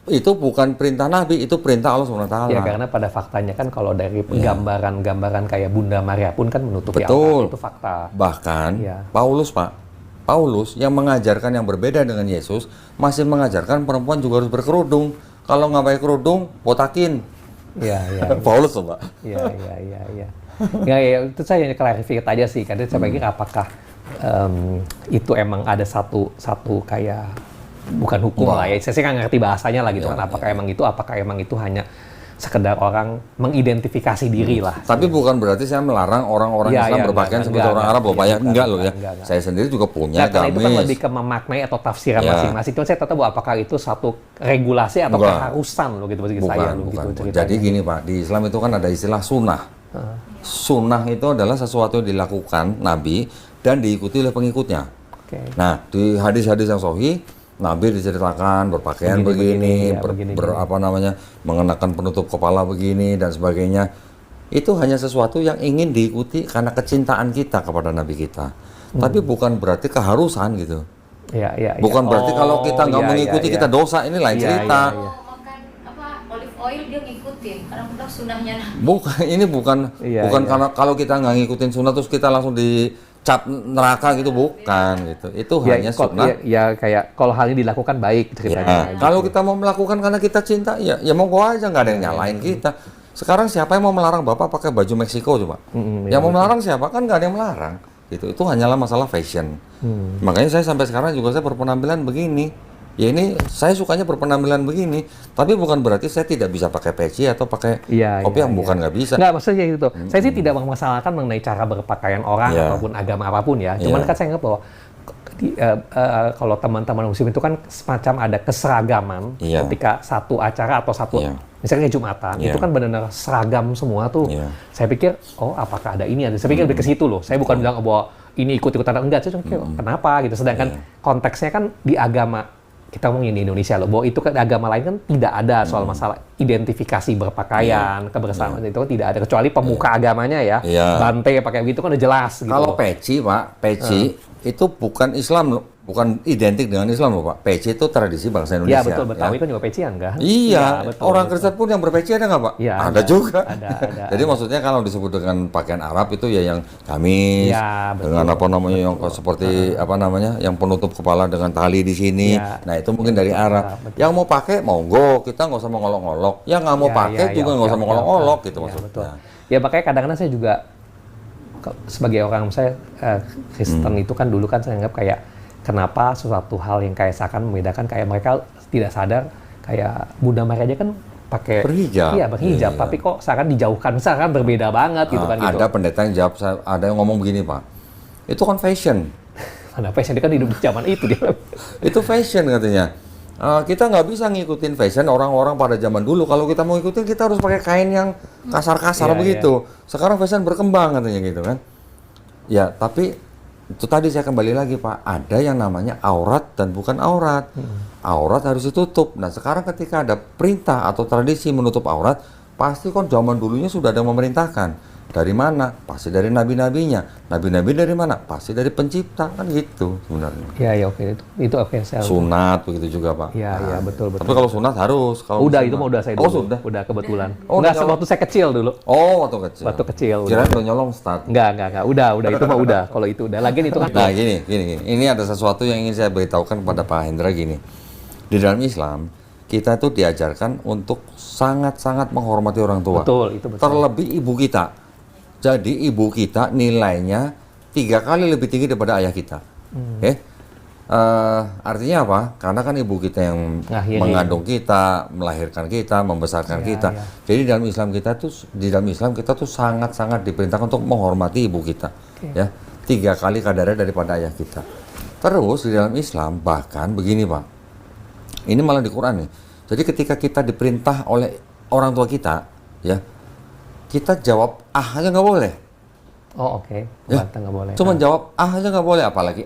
Itu bukan perintah Nabi, itu perintah Allah SWT. Ya, karena pada faktanya kan kalau dari gambaran-gambaran kayak Bunda Maria pun kan menutupi Betul. aurat, itu fakta. Bahkan Iya. Paulus yang mengajarkan yang berbeda dengan Yesus masih mengajarkan perempuan juga harus berkerudung. Kalau nggak pakai kerudung, botakin. Iya, iya. Paulus tuh, Pak. Iya, iya, iya, iya. Ya, itu saya klarifikasi aja sih. Karena saya pikir apakah itu emang ada satu kayak bukan hukum lah ya. Saya sih nggak ngerti bahasanya lah gitu kan. Apakah emang itu hanya sekedar orang mengidentifikasi diri lah. Tapi bukan berarti saya melarang orang-orang Islam berpakaian seperti orang Arab loh, Pak ya. Enggak loh ya. Saya sendiri juga punya Karena itu kan gamis. lebih ke memaknai atau tafsiran masing-masing. Cuma saya tak tahu apakah itu satu regulasi atau keharusan loh gitu bagi saya loh gitu ceritanya. Jadi gini Pak, di Islam itu kan ada istilah sunnah. Sunnah itu adalah sesuatu yang dilakukan Nabi dan diikuti oleh pengikutnya. Oke. Nah, di hadis-hadis yang sahih Nabi diceritakan berpakaian begini, mengenakan penutup kepala begini dan sebagainya. Itu hanya sesuatu yang ingin diikuti karena kecintaan kita kepada Nabi kita. Tapi bukan berarti keharusan gitu. Iya, iya. Bukan berarti kalau kita nggak mengikuti kita dosa, ini lain cerita. Mau makan apa olive oil dia ngikutin, karena udah sunahnya. Bukan, ini bukan karena kalau kita nggak ngikutin sunnah terus kita langsung dicap neraka gitu, bukan gitu. Itu hanya sunnah. Ya kayak kalau hal ini dilakukan baik ceritanya. Gitu. Kalau kita mau melakukan karena kita cinta, ya monggo aja, nggak ada yang nyalain kita. Sekarang siapa yang mau melarang Bapak pakai baju Meksiko coba? Yang mau melarang siapa? Kan nggak ada yang melarang. Gitu. Itu hanyalah masalah fashion. Makanya saya sampai sekarang juga saya berpenampilan begini. Ya ini saya sukanya berpenampilan begini, tapi bukan berarti saya tidak bisa pakai peci atau pakai kopi yang bukan nggak bisa. Nggak, maksudnya gitu. Saya sih tidak memasalahkan mengenai cara berpakaian orang ataupun agama apapun ya. Cuman kan saya ingat bahwa kalau teman-teman muslim itu kan semacam ada keseragaman ketika satu acara atau satu misalnya Jumatan itu kan benar-benar seragam semua tuh. Saya pikir apakah ada ini? Saya pikir lebih ke situ loh. Saya bukan bilang bahwa ini ikut-ikutan enggak. Saya cuma kenapa gitu. Sedangkan konteksnya kan di agama. Kita ngomongin di Indonesia loh, bahwa itu kan agama lain kan tidak ada soal masalah identifikasi berpakaian, kebersamaan itu kan tidak ada, kecuali pemuka agamanya ya, Bante pakai begitu kan udah jelas gitu. Kalau peci Pak, itu bukan Islam loh, bukan identik dengan Islam loh Pak. Peci itu tradisi bangsa Indonesia. Iya betul, Betawi kan juga pecian kan? Iya, orang Kristen pun yang berpeci ada nggak Pak? Ya, ada juga. Ada. Jadi maksudnya kalau disebut dengan pakaian Arab itu ya yang gamis, dengan apa namanya yang seperti yang penutup kepala dengan tali di sini. Nah itu mungkin dari Arab. Yang mau pakai monggo, kita nggak usah mengolok-olok. Yang nggak mau pakai juga nggak usah mengolok-olok gitu maksudnya. Ya makanya kadang-kadang saya juga sebagai orang saya Kristen itu kan dulu kan saya anggap kayak kenapa sesuatu hal yang kayak seakan membedakan kayak mereka tidak sadar kayak Bunda Maria aja kan pakai berhijab. Iya, berhijab, tapi kok seakan dijauhkan, seakan berbeda banget gitu kan gitu. Ada pendeta yang jawab, ada yang ngomong begini, Pak. Itu kan fashion. Mana fashion, dia kan hidup di zaman itu dia. Itu fashion katanya. Kita nggak bisa ngikutin fashion orang-orang pada zaman dulu. Kalau kita mau ngikutin, kita harus pakai kain yang kasar-kasar begitu. Sekarang fashion berkembang katanya gitu kan. Ya, tapi itu tadi saya kembali lagi Pak, ada yang namanya aurat dan bukan aurat. Aurat harus ditutup. Nah sekarang ketika ada perintah atau tradisi menutup aurat, pasti kan zaman dulunya sudah ada yang memerintahkan. Dari mana? Pasti dari nabi-nabinya. Nabi-nabi dari mana? Pasti dari pencipta, kan gitu sebenarnya. Iya, oke. Itu oke. Sunat begitu juga Pak. Iya, betul. Tapi kalau sunat harus. Kalau udah, sunat. itu mah udah saya dulu. Sudah? Udah kebetulan. Enggak, waktu saya kecil dulu. Waktu kecil. Waktu kecil. Kirain udah nyolong start. Enggak. Udah. Itu mah udah. Kalau itu udah. Lagian itu kan. Nah, gini. Ini ada sesuatu yang ingin saya beritahukan kepada Pak Hendra gini. Di dalam Islam, kita itu diajarkan untuk sangat-sangat menghormati orang tua. Betul, itu betul. Terlebih ibu kita. Jadi ibu kita nilainya 3 kali lebih tinggi daripada ayah kita. Artinya apa? Karena kan ibu kita yang mengandung kita, melahirkan kita, membesarkan kita. Jadi di dalam Islam kita tuh sangat-sangat diperintahkan untuk menghormati ibu kita. Ya, 3 kali kadarnya daripada ayah kita. Terus di dalam Islam bahkan begini Pak. Ini malah di Quran nih. Jadi ketika kita diperintah oleh orang tua kita, ya, kita jawab aja nggak boleh. Oh oke, Ya, bantah nggak boleh. Cuma jawab aja nggak boleh, apalagi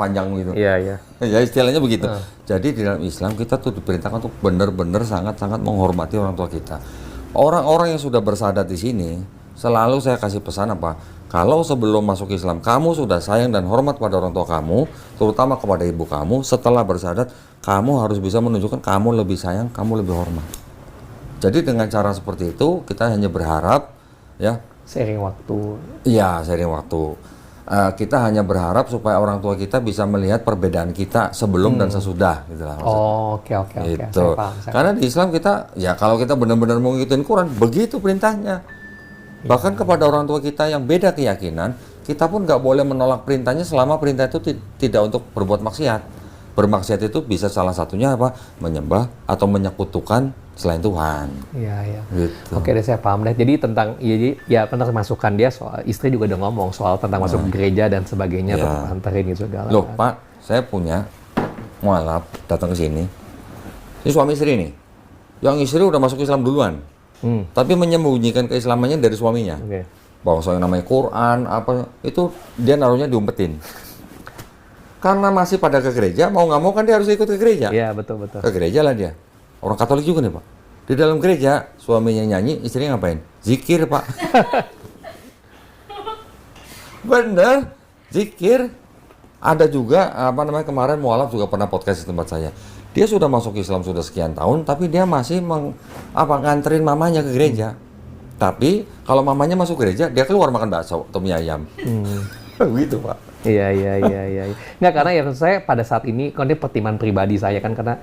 panjang gitu. Iya, iya. Ya istilahnya begitu. Jadi di dalam Islam kita tuh diperintahkan untuk benar-benar sangat-sangat menghormati orang tua kita. Orang-orang yang sudah bersahadat di sini, selalu saya kasih pesan apa? Kalau sebelum masuk Islam kamu sudah sayang dan hormat pada orang tua kamu, terutama kepada ibu kamu, setelah bersahadat kamu harus bisa menunjukkan kamu lebih sayang, kamu lebih hormat. Jadi dengan cara seperti itu kita hanya berharap ya. Seiring waktu. Iya, seiring waktu. Kita hanya berharap supaya orang tua kita bisa melihat perbedaan kita sebelum dan sesudah, gitu lah. Oh, oke. Gitu. Saya paham. Karena di Islam kita, ya kalau kita benar-benar mau ngikutin Quran, begitu perintahnya. Bahkan kepada orang tua kita yang beda keyakinan, kita pun nggak boleh menolak perintahnya selama perintah itu tidak untuk berbuat maksiat. Bermaksiat itu bisa salah satunya apa? Menyembah atau menyekutukan selain Tuhan. Iya. Gitu. Oke deh, saya paham deh. Jadi tentang ya tentang masukan dia soal istri juga udah ngomong soal tentang masuk gereja dan sebagainya, Ya. tentang anterin gitu segala. Loh Pak, saya punya mualaf datang ke sini. Ini suami istri nih. Yang istri udah masuk Islam duluan. Tapi menyembunyikan keislamannya dari suaminya. Oke. Bahwa soal yang namanya Quran, apa itu dia naruhnya diumpetin. Karena masih pada ke gereja, mau nggak mau kan dia harus ikut ke gereja. Iya, betul. Ke gereja lah dia. Orang Katolik juga nih Pak. Di dalam gereja, suaminya nyanyi, istrinya ngapain? Zikir Pak. Bener, zikir. Ada juga, kemarin mualaf juga pernah podcast di tempat saya. Dia sudah masuk Islam sudah sekian tahun, tapi dia masih nganterin mamanya ke gereja. Tapi kalau mamanya masuk gereja, dia keluar makan bakso atau mie ayam. Begitu Pak. Iya. Nggak, karena ya saya pada saat ini, kan ini pertimbangan pribadi saya kan, karena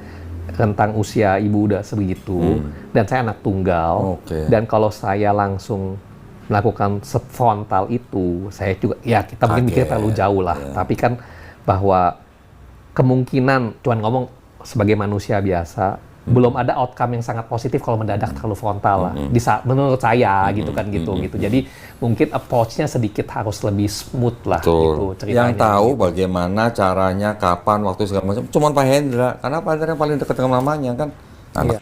tentang usia ibu udah sebegitu, dan saya anak tunggal, Oke. dan kalau saya langsung melakukan frontal itu, saya juga, ya kita mungkin mikir terlalu jauh lah, tapi kan bahwa kemungkinan, cuman ngomong sebagai manusia biasa, belum ada outcome yang sangat positif kalau mendadak terlalu frontal lah. Menurut saya gitu. Jadi mungkin approach-nya sedikit harus lebih smooth lah gitu ceritanya. Yang tahu bagaimana caranya, kapan, waktu segala macam, cuman Pak Hendra. Karena Pak Hendra yang paling dekat dengan mamanya kan. Anak. Iya.